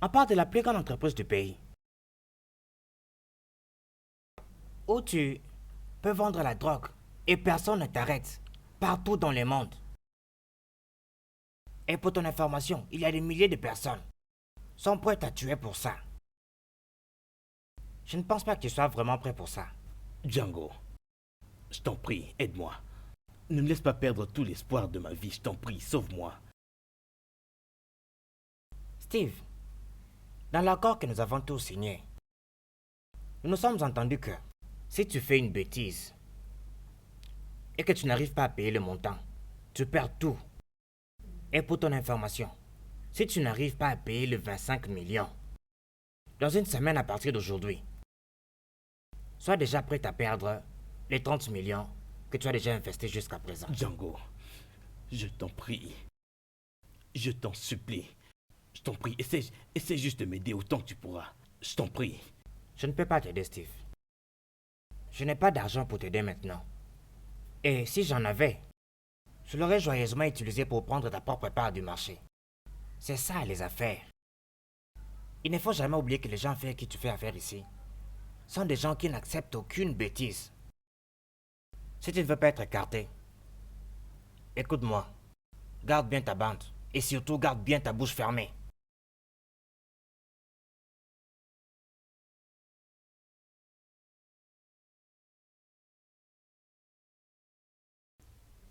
On parle de la plus grande entreprise du pays. Où tu peux vendre la drogue et personne ne t'arrête. Partout dans le monde. Et pour ton information, il y a des milliers de personnes sont prêtes à tuer pour ça. Je ne pense pas que tu sois vraiment prêt pour ça. Django, je t'en prie, aide-moi. Ne me laisse pas perdre tout l'espoir de ma vie, je t'en prie, sauve-moi. Steve, dans l'accord que nous avons tous signé, nous nous sommes entendus que si tu fais une bêtise et que tu n'arrives pas à payer le montant, tu perds tout. Et pour ton information, si tu n'arrives pas à payer les 25 millions, dans une semaine à partir d'aujourd'hui, Sois déjà prêt à perdre les 30 millions que tu as déjà investis jusqu'à présent. Django, je t'en prie. Je t'en supplie. Je t'en prie, essaie juste de m'aider autant que tu pourras. Je t'en prie. Je ne peux pas t'aider, Steve. Je n'ai pas d'argent pour t'aider maintenant. Et si j'en avais, je l'aurais joyeusement utilisé pour prendre ta propre part du marché. C'est ça, les affaires. Il ne faut jamais oublier que les gens avec qui tu fais affaire ici sont des gens qui n'acceptent aucune bêtise. Si tu ne veux pas être écarté, écoute-moi. Garde bien ta bande. Et surtout, garde bien ta bouche fermée.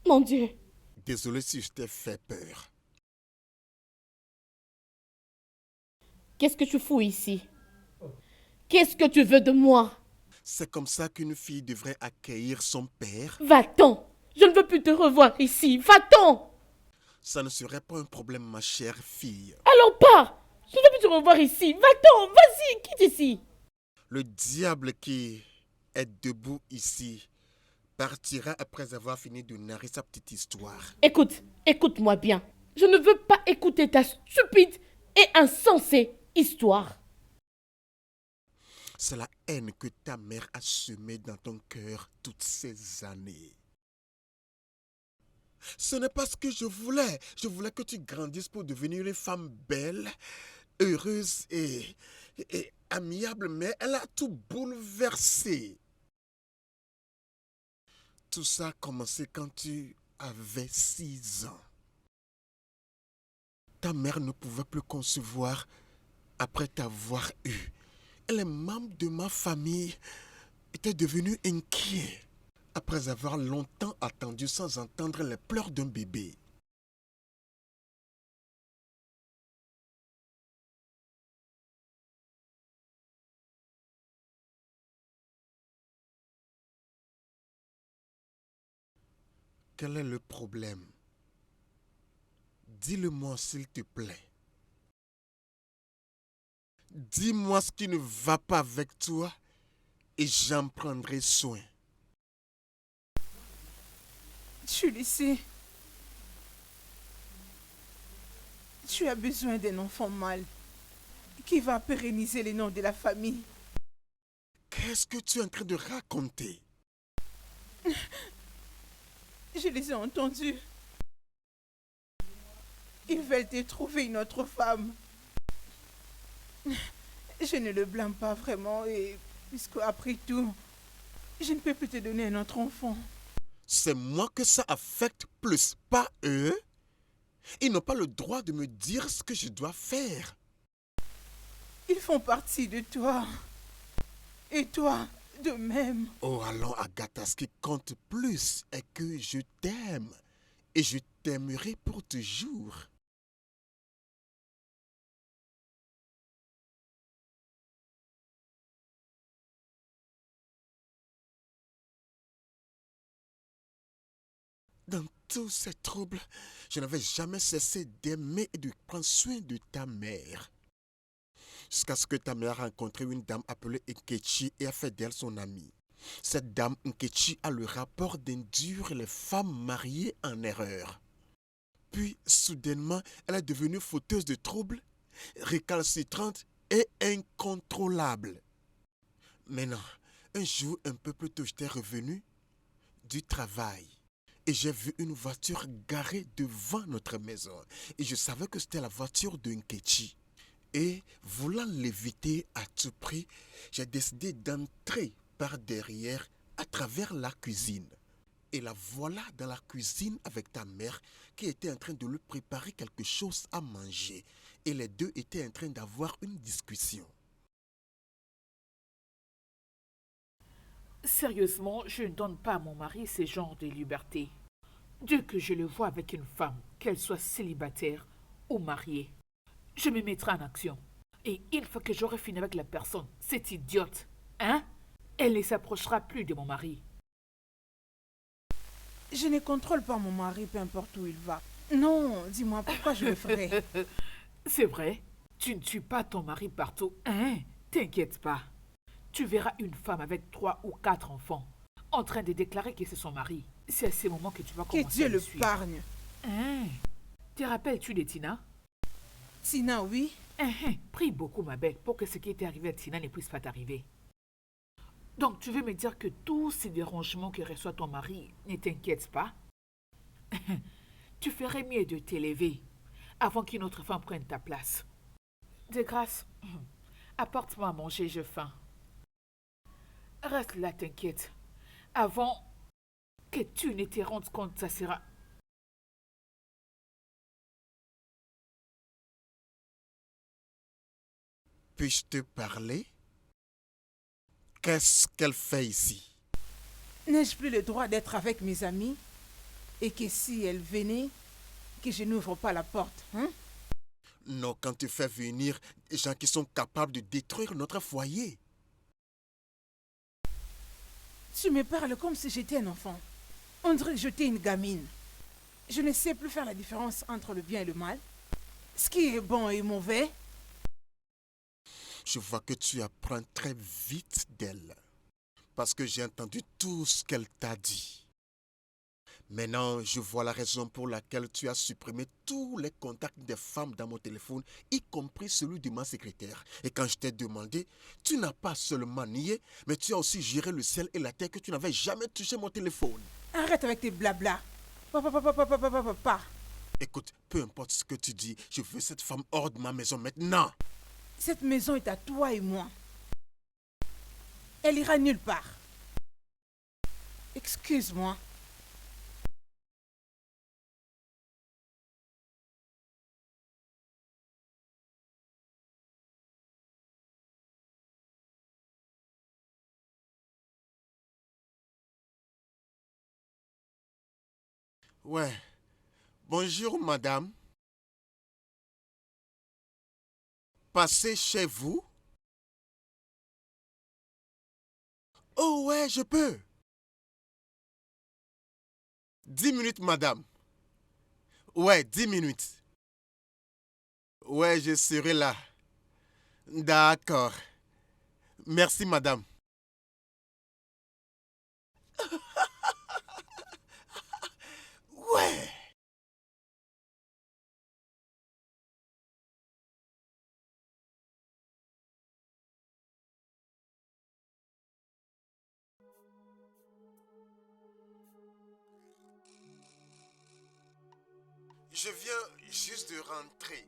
Mon Dieu. Désolé si je t'ai fait peur. Qu'est-ce que tu fous ici? Qu'est-ce que tu veux de moi? C'est comme ça qu'une fille devrait accueillir son père. Va-t'en. Je ne veux plus te revoir ici. Va-t'en. Ça ne serait pas un problème, ma chère fille. Alors pars. Je ne veux plus te revoir ici. Va-t'en. Vas-y, quitte ici. Le diable qui est debout ici partira après avoir fini de narrer sa petite histoire. Écoute-moi bien. Je ne veux pas écouter ta stupide et insensée histoire. C'est la haine que ta mère a semée dans ton cœur toutes ces années. Ce n'est pas ce que je voulais. Je voulais que tu grandisses pour devenir une femme belle, heureuse et amiable, mais elle a tout bouleversé. Tout ça a commencé quand tu avais 6 ans. Ta mère ne pouvait plus concevoir après t'avoir eu. Et les membres de ma famille étaient devenus inquiets après avoir longtemps attendu sans entendre les pleurs d'un bébé. Quel est le problème? Dis-le-moi s'il te plaît. Dis-moi ce qui ne va pas avec toi et j'en prendrai soin. Julie, tu as besoin d'un enfant mâle qui va pérenniser les noms de la famille. Qu'est-ce que tu es en train de raconter? Je les ai entendus. Ils veulent te trouver une autre femme. Je ne le blâme pas vraiment et puisque après tout, je ne peux plus te donner un autre enfant. C'est moi que ça affecte plus, pas eux. Ils n'ont pas le droit de me dire ce que je dois faire. Ils font partie de toi. Et toi, de même. Oh, allons, Agatha, ce qui compte plus est que je t'aime. Et je t'aimerai pour toujours. Dans tous ces troubles, je n'avais jamais cessé d'aimer et de prendre soin de ta mère. Jusqu'à ce que ta mère a rencontré une dame appelée Nkechi et a fait d'elle son amie. Cette dame Nkechi a le rapport d'induire les femmes mariées en erreur. Puis, soudainement, elle est devenue fauteuse de troubles, récalcitrante et incontrôlable. Maintenant, un jour un peu plus tôt, j'étais revenu du travail. Et j'ai vu une voiture garée devant notre maison. Et je savais que c'était la voiture de Nkechi. Et voulant l'éviter à tout prix, j'ai décidé d'entrer par derrière à travers la cuisine. Et la voilà dans la cuisine avec ta mère qui était en train de lui préparer quelque chose à manger. Et les deux étaient en train d'avoir une discussion. Sérieusement, je ne donne pas à mon mari ce genre de liberté. Dès que je le vois avec une femme, qu'elle soit célibataire ou mariée, je me mettrai en action. Et une fois que j'aurai fini avec la personne, cette idiote, elle ne s'approchera plus de mon mari. Je ne contrôle pas mon mari, peu importe où il va. Non, dis-moi pourquoi je le ferais. C'est vrai, tu ne tues pas ton mari partout, T'inquiète pas. tu verras une femme avec 3 ou 4 enfants en train de déclarer que c'est son mari. C'est à ce moment que tu vas Que commencer Dieu à le suivre. pargne. Hein? Te rappelles-tu de Tina? Tina, oui. Prie beaucoup, ma belle, pour que ce qui était arrivé à Tina ne puisse pas t'arriver. Donc, tu veux me dire que tous ces dérangements que reçoit ton mari ne t'inquiètent pas? Tu ferais mieux de t'élever avant qu'une autre femme prenne ta place. De grâce, apporte-moi à manger, j'ai faim. Reste là, t'inquiète. Avant que tu ne te rendes compte, ça sera... Puis-je te parler? Qu'est-ce qu'elle fait ici? N'ai-je plus le droit d'être avec mes amis? Et que si elle venait, que je n'ouvre pas la porte, hein? Non, quand tu fais venir des gens qui sont capables de détruire notre foyer. Tu me parles comme si j'étais un enfant. On dirait que j'étais une gamine. Je ne sais plus faire la différence entre le bien et le mal. Ce qui est bon et mauvais. Je vois que tu apprends très vite d'elle. Parce que j'ai entendu tout ce qu'elle t'a dit. Maintenant, je vois la raison pour laquelle tu as supprimé tous les contacts des femmes dans mon téléphone, y compris celui de ma secrétaire. Et quand je t'ai demandé, tu n'as pas seulement nié, mais tu as aussi géré le ciel et la terre que tu n'avais jamais touché mon téléphone. Arrête avec tes blabla. Papa. Écoute, peu importe ce que tu dis, je veux cette femme hors de ma maison maintenant. Cette maison est à toi et moi. Elle ira nulle part. Excuse-moi. Ouais. Bonjour, madame. Passez chez vous? Oh ouais, je peux. 10 minutes, madame. Ouais, 10 minutes. Ouais, je serai là. D'accord. Merci, madame. Ouais. Je viens juste de rentrer.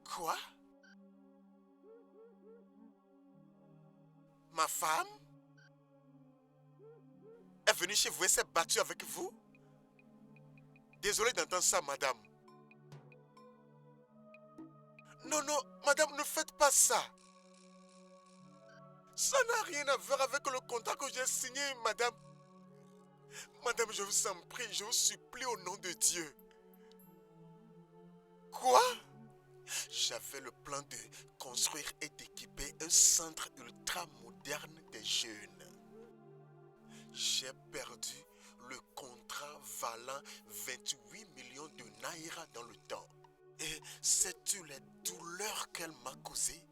Quoi? Ma femme est venue chez vous et s'est battue avec vous? Désolé d'entendre ça, madame. Non, non, madame, ne faites pas ça. Ça n'a rien à voir avec le contrat que j'ai signé, madame. Madame, je vous en prie, je vous supplie au nom de Dieu. Quoi? J'avais le plan de construire et d'équiper un centre ultra moderne des jeunes. J'ai perdu le contrat valant 28 millions de naira dans le temps. Et sais-tu les douleurs qu'elle m'a causées?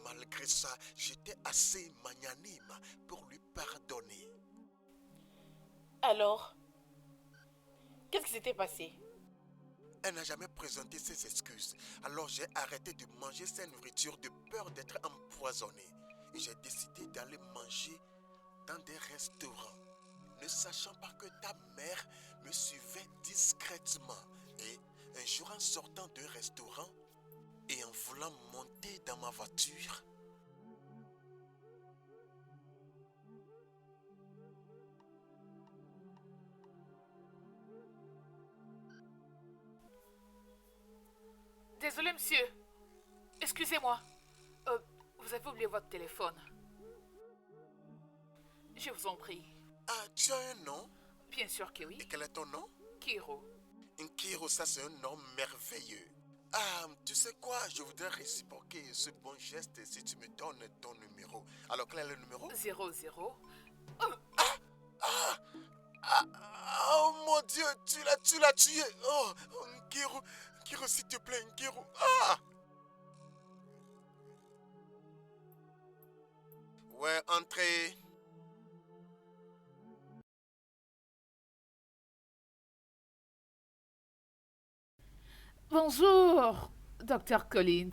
Malgré ça, j'étais assez magnanime pour lui pardonner. Alors, qu'est-ce qui s'était passé? Elle n'a jamais présenté ses excuses. Alors j'ai arrêté de manger sa nourriture de peur d'être empoisonné. Et j'ai décidé d'aller manger dans des restaurants, ne sachant pas que ta mère me suivait discrètement. Et un jour, en sortant d'un restaurant et en voulant monter dans ma voiture, Désolé, monsieur. Excusez-moi. Vous avez oublié votre téléphone. Je vous en prie. ah, tu as un nom? Bien sûr que oui. Et quel est ton nom? Kiro. Nkiro, ça c'est un nom merveilleux. Ah, tu sais quoi? Je voudrais réciproquer ce bon geste si tu me donnes ton numéro. Alors, quel est le numéro? 00. Oh mon Dieu, tu l'as tué. Oh, Nkiro, s'il te plaît, Nkiro. Ah! Ouais, entrez. Bonjour, docteur Collins.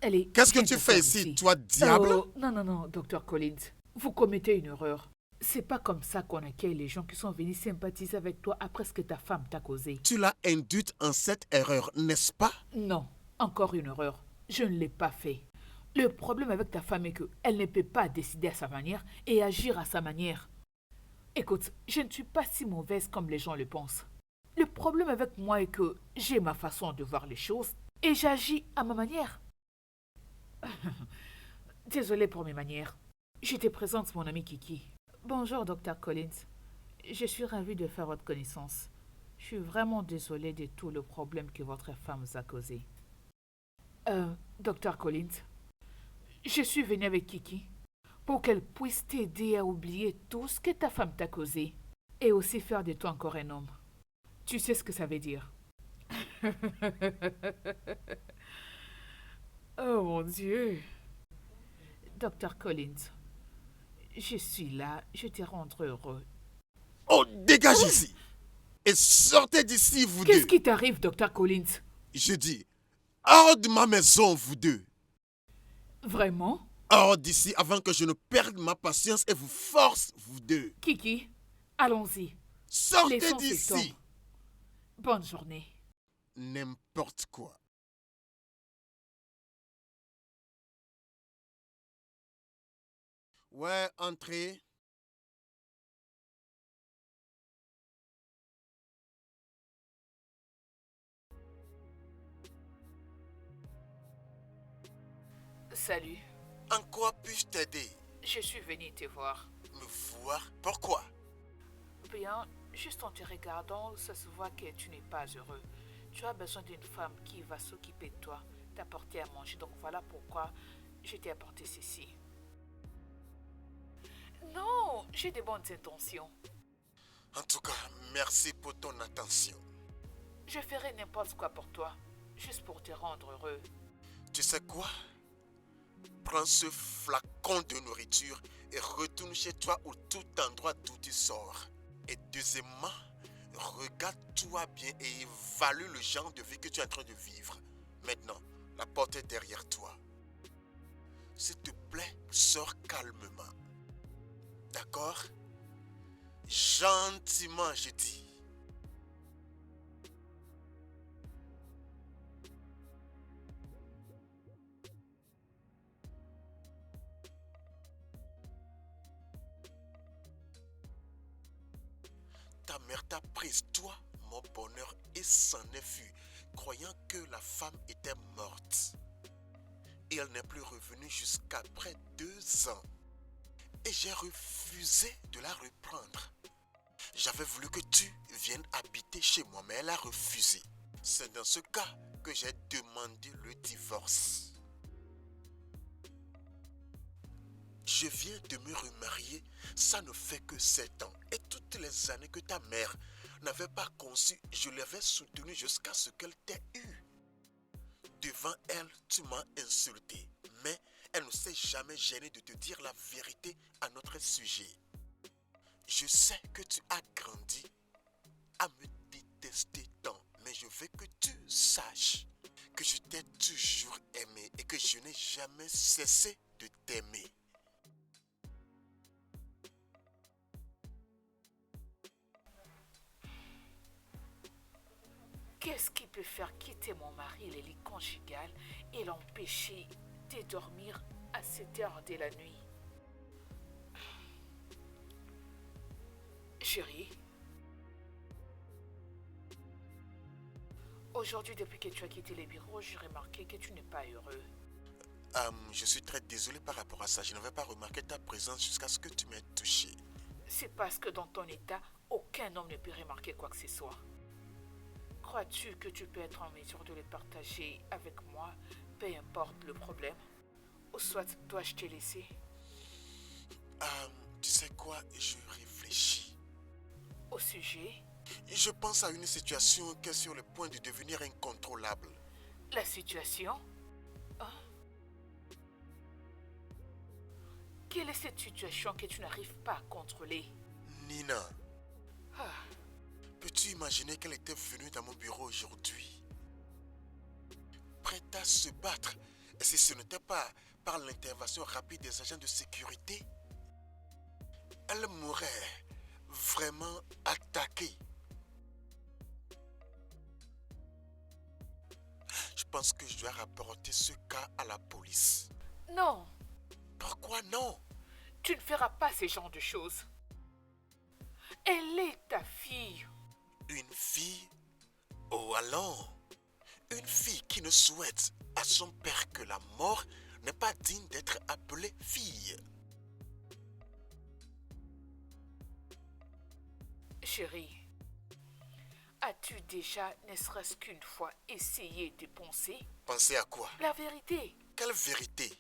Allez, Qu'est-ce que viens tu te fais faire ici, toi, diable? Oh, non, non, non, docteur Collins. Vous commettez une erreur. C'est pas comme ça qu'on accueille les gens qui sont venus sympathiser avec toi après ce que ta femme t'a causé. Tu l'as induite en cette erreur, n'est-ce pas? Non, encore une erreur. Je ne l'ai pas fait. Le problème avec ta femme est qu'elle ne peut pas décider à sa manière et agir à sa manière. Écoute, je ne suis pas si mauvaise comme les gens le pensent. Le problème avec moi est que j'ai ma façon de voir les choses et j'agis à ma manière. Désolée pour mes manières. Je te présente mon ami Kiki. Bonjour, docteur Collins. Je suis ravie de faire votre connaissance. Je suis vraiment désolée de tout le problème que votre femme vous a causé. Docteur Collins, je suis venue avec Kiki pour qu'elle puisse t'aider à oublier tout ce que ta femme t'a causé et aussi faire de toi encore un homme. Tu sais ce que ça veut dire. Oh mon Dieu. Docteur Collins, je suis là, je te rendrai heureux. Oh, dégage ici! Et sortez d'ici, vous Qu'est-ce deux! qui t'arrive, docteur Collins? Je dis, hors de ma maison, vous deux! Vraiment? Hors d'ici avant que je ne perde ma patience et vous force, vous deux! Kiki, allons-y. Sortez Laissons cet d'ici! homme. Bonne journée. N'importe quoi. Ouais, entrez. Salut, En quoi puis-je t'aider? je suis venue te voir. Me voir? Pourquoi? Bien, juste en te regardant, ça se voit que tu n'es pas heureux. Tu as besoin d'une femme qui va s'occuper de toi, t'apporter à manger. Donc voilà pourquoi je t'ai apporté ceci. Non, j'ai de bonnes intentions. En tout cas, merci pour ton attention. Je ferai n'importe quoi pour toi, juste pour te rendre heureux. Tu sais quoi? Prends ce flacon de nourriture et retourne chez toi ou tout endroit d'où tu sors. Et deuxièmement, regarde-toi bien et évalue le genre de vie que tu es en train de vivre. Maintenant, la porte est derrière toi. S'il te plaît, sors calmement. D'accord? Gentiment, je dis. Ta mère t'a prise, toi, mon bonheur, et s'en est fui, croyant que la femme était morte. Et elle n'est plus revenue jusqu'après 2 ans. Et j'ai refusé de la reprendre. J'avais voulu que tu viennes habiter chez moi, mais elle a refusé. C'est dans ce cas que j'ai demandé le divorce. Je viens de me remarier, ça ne fait que 7 ans. Et toutes les années que ta mère n'avait pas conçu, je l'avais soutenue jusqu'à ce qu'elle t'ait eu. Devant elle, tu m'as insulté, mais elle ne s'est jamais gênée de te dire la vérité à notre sujet. Je sais que tu as grandi à me détester tant, mais je veux que tu saches que je t'ai toujours aimé et que je n'ai jamais cessé de t'aimer. Qu'est-ce qui peut faire quitter mon mari les lits conjugales et l'empêcher de dormir à cette heure de la nuit? Chérie, aujourd'hui, depuis que tu as quitté les bureaux, j'ai remarqué que tu n'es pas heureux. Je suis très désolé par rapport à ça. Je n'avais pas remarqué ta présence jusqu'à ce que tu m'aies touché. C'est parce que dans ton état, aucun homme ne peut remarquer quoi que ce soit. Crois-tu que tu peux être en mesure de le partager avec moi, peu importe le problème? Ou soit dois-je te laisser? Tu sais quoi? Je réfléchis. Au sujet? Je pense à une situation qui est sur le point de devenir incontrôlable. La situation? Quelle est cette situation que tu n'arrives pas à contrôler? Nina, Ah, peux-tu imaginer qu'elle était venue dans mon bureau aujourd'hui, prête à se battre? Et si ce n'était pas par l'intervention rapide des agents de sécurité, elle m'aurait vraiment attaqué. Je pense que je dois rapporter ce cas à la police. non, Pourquoi non? tu ne feras pas ce genre de choses. Elle est ta fille. Une fille? Oh allons! Une fille qui ne souhaite à son père que la mort n'est pas digne d'être appelée fille. Chérie, as-tu déjà, ne serait-ce qu'une fois, essayé de penser Pensez à quoi? la vérité? Quelle vérité?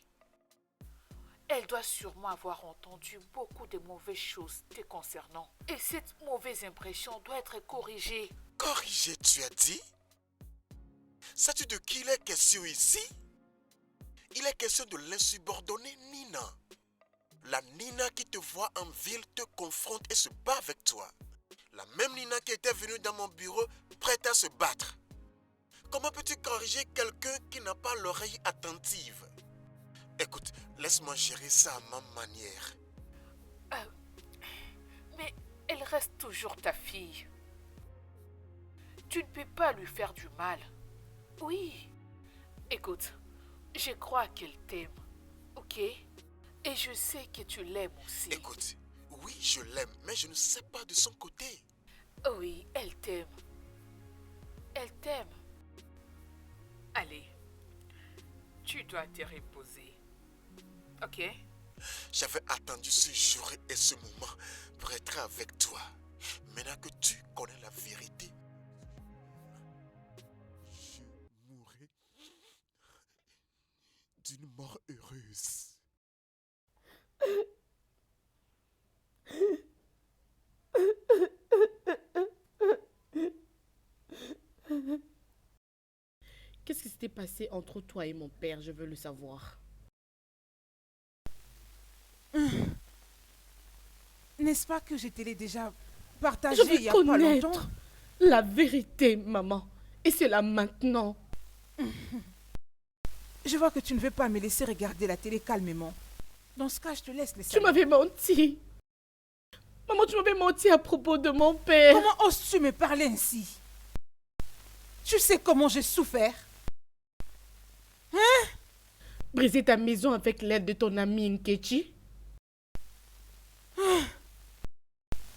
Elle doit sûrement avoir entendu beaucoup de mauvaises choses te concernant. Et cette mauvaise impression doit être corrigée. Corrigé, tu as dit? Sais-tu de qui il est question ici? Il est question de l'insubordonnée Nina. La Nina qui te voit en ville, te confronte et se bat avec toi. La même Nina qui était venue dans mon bureau, prête à se battre. Comment peux-tu corriger quelqu'un qui n'a pas l'oreille attentive? Écoute, laisse-moi gérer ça à ma manière. Mais elle reste toujours ta fille. Tu ne peux pas lui faire du mal. Oui. Écoute, je crois qu'elle t'aime, ok? Et je sais que tu l'aimes aussi. Écoute, oui, je l'aime, mais je ne sais pas de son côté. Oui, elle t'aime. Elle t'aime. Allez, tu dois te reposer. Ok? J'avais attendu ce jour et ce moment pour être avec toi. Maintenant que tu connais la vérité, je mourrai d'une mort heureuse. Qu'est-ce qui s'était passé entre toi et mon père? Je veux le savoir. N'est-ce pas que je te l'ai déjà Je partagé il veux y a pas longtemps? connaître la vérité, maman. Et c'est là maintenant. Je vois que tu ne veux pas me laisser regarder la télé calmement. Dans ce cas, je te laisse les Tu salons. m'avais menti. Maman, tu m'avais menti à propos de mon père. Comment oses-tu me parler ainsi? Tu sais comment j'ai souffert? Briser ta maison avec l'aide de ton ami Nkechi.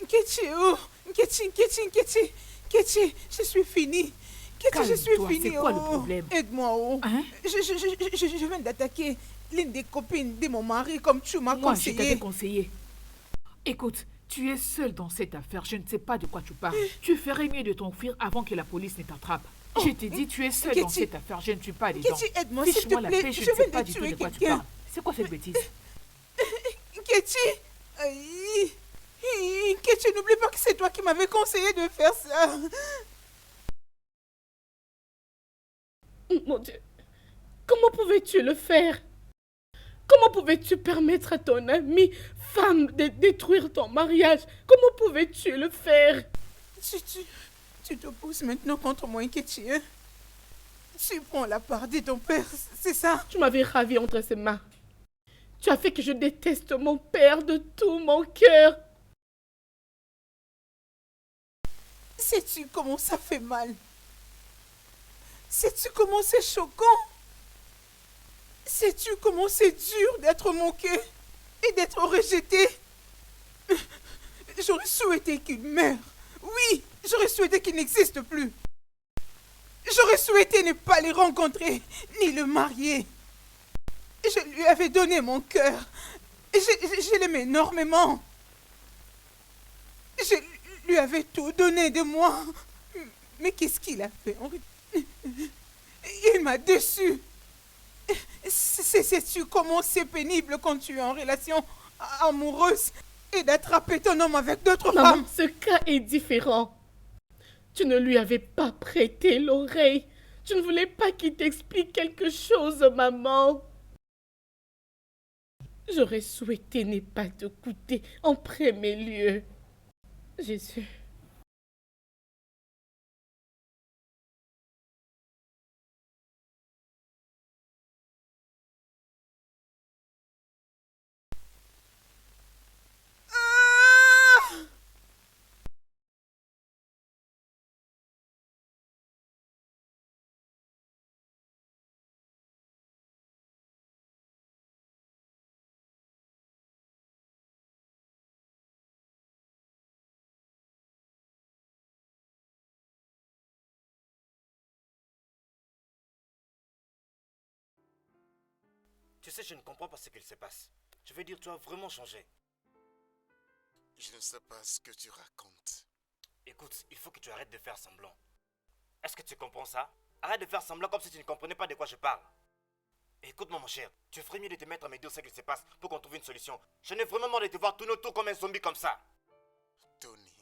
Nkechi, oh! Nkechi, je suis finie. Nkechi, je suis Calme-toi, finie. c'est quoi le oh. problème? Aide-moi, oh. Hein? Je viens d'attaquer l'une des copines de mon mari comme tu m'as Moi, je t'avais conseillé. conseillé. Écoute, tu es seul dans cette affaire. Je ne sais pas de quoi tu parles. Tu ferais mieux de t'enfuir avant que la police ne t'attrape. Je t'ai dit, tu es seul dans Nkechi. cette affaire. Je ne suis pas dedans. Nkechi, aide-moi, s'il te Fiche-moi la plaît. paix, je Je ne sais viens pas de du tout tuer de quoi tu quelqu'un. parles. C'est quoi cette bêtise? Nkechi, aïe. Nkechi, n'oublie pas que c'est toi qui m'avais conseillé de faire ça. Mon Dieu. Comment pouvais-tu le faire? Comment pouvais-tu permettre à ton amie femme de détruire ton mariage? Comment pouvais-tu le faire? Tu te pousses maintenant contre moi, Nkechi. Hein? Tu prends la part de ton père, c'est ça? Tu m'avais ravi entre ses mains. Tu as fait que je déteste mon père de tout mon cœur. Sais-tu comment ça fait mal? Sais-tu comment c'est choquant? Sais-tu comment c'est dur d'être moqué et d'être rejeté? J'aurais souhaité qu'il meure. Oui, j'aurais souhaité qu'il n'existe plus. J'aurais souhaité ne pas les rencontrer, ni le marier. Je lui avais donné mon cœur. Je l'aimais énormément. Je lui avais tout donné de moi. Mais qu'est-ce qu'il a fait? Il m'a déçu. Sais-tu comment c'est pénible quand tu es en relation amoureuse et d'attraper ton homme avec d'autres Maman, femmes? ce cas est différent. Tu ne lui avais pas prêté l'oreille. Tu ne voulais pas qu'il t'explique quelque chose, maman. J'aurais souhaité ne pas te goûter en premier lieu. Jésus. Tu sais, je ne comprends pas ce qu'il se passe. Je veux dire, tu as vraiment changé. Je ne sais pas ce que tu racontes. Écoute, il faut que tu arrêtes de faire semblant. Est-ce que tu comprends ça? Arrête de faire semblant comme si tu ne comprenais pas de quoi je parle. Écoute-moi, mon cher, tu ferais mieux de te mettre à me dire ce qu'il se passe pour qu'on trouve une solution. Je n'ai vraiment marre de te voir tourner autour comme un zombie comme ça. Tony,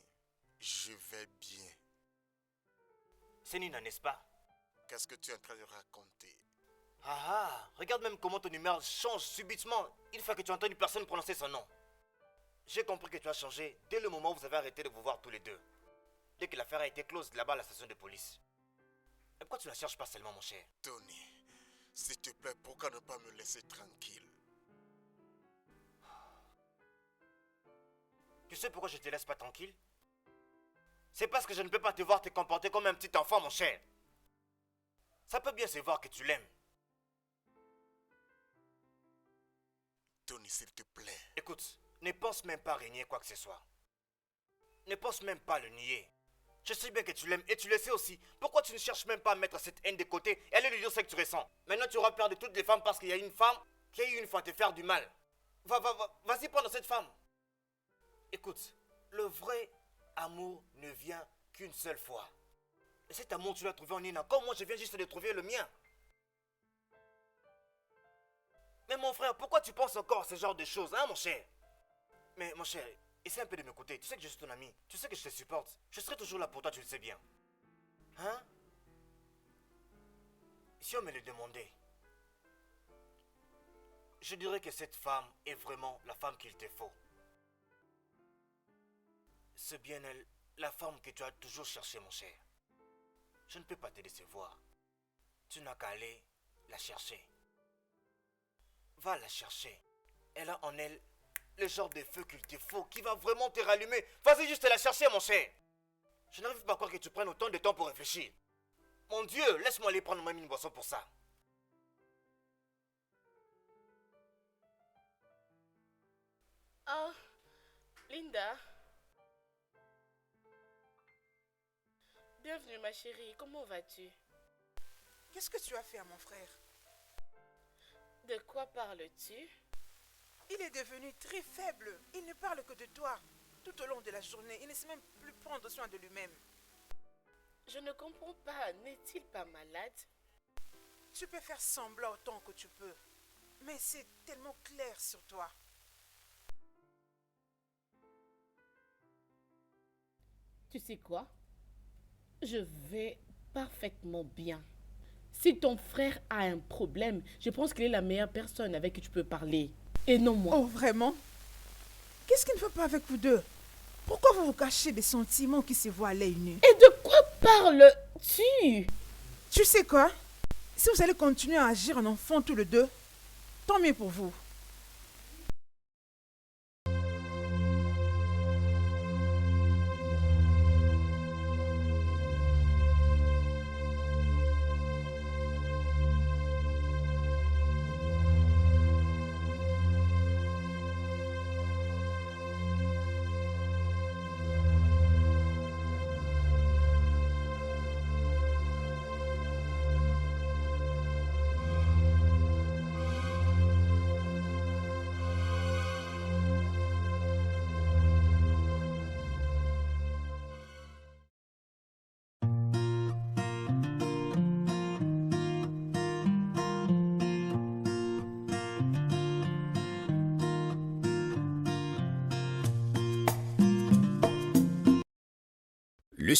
je vais bien. C'est Nina, n'est-ce pas? Qu'est-ce que tu es en train de raconter? Regarde même comment ton humeur change subitement. Il faut que tu entendes une personne prononcer son nom. J'ai compris que tu as changé dès le moment où vous avez arrêté de vous voir tous les deux. Dès que l'affaire a été close là-bas à la station de police. Et pourquoi tu ne la cherches pas seulement, mon cher? Tony, s'il te plaît, pourquoi ne pas me laisser tranquille? Tu sais pourquoi je te laisse pas tranquille? C'est parce que je ne peux pas te voir te comporter comme un petit enfant, mon cher. Ça peut bien se voir que tu l'aimes. Tony, s'il te plaît. Écoute, ne pense même pas à régner quoi que ce soit. Ne pense même pas à le nier. Je sais bien que tu l'aimes et tu le sais aussi. Pourquoi tu ne cherches même pas à mettre cette haine de côté et aller lui dire ce que tu ressens? Maintenant tu auras peur de toutes les femmes parce qu'il y a une femme qui a eu une fois te faire du mal. Vas-y prendre cette femme. Écoute, le vrai amour ne vient qu'une seule fois. Et cet amour tu l'as trouvé en Nina, comme moi je viens juste de trouver le mien. Mais mon frère, pourquoi tu penses encore à ce genre de choses, hein mon cher? Mais mon cher, essaie un peu de m'écouter. Tu sais que je suis ton ami. Tu sais que je te supporte. Je serai toujours là pour toi, tu le sais bien. Hein? Si on me le demandait, je dirais que cette femme est vraiment la femme qu'il te faut. C'est bien elle, la femme que tu as toujours cherchée, mon cher. Je ne peux pas te décevoir. Tu n'as qu'à aller la chercher. Va la chercher. Elle a en elle le genre de feu qu'il te faut, qui va vraiment te rallumer. Vas-y juste la chercher, mon cher. Je n'arrive pas à croire que tu prennes autant de temps pour réfléchir. Mon Dieu, laisse-moi aller prendre même une boisson pour ça. Oh, Linda. Bienvenue ma chérie, comment vas-tu? Qu'est-ce que tu as fait à mon frère? De quoi parles-tu? Il est devenu très faible. Il ne parle que de toi. Tout au long de la journée, il ne sait même plus prendre soin de lui-même. Je ne comprends pas, n'est-il pas malade? Tu peux faire semblant autant que tu peux. Mais c'est tellement clair sur toi. Tu sais quoi? Je vais parfaitement bien. Si ton frère a un problème, je pense qu'il est la meilleure personne avec qui tu peux parler. Et non moi. Oh, vraiment? Qu'est-ce qui ne va pas avec vous deux? Pourquoi vous vous cachez des sentiments qui se voient à l'œil nu? Et de quoi parles-tu? Tu sais quoi? Si vous allez continuer à agir en enfant tous les deux, tant mieux pour vous. Le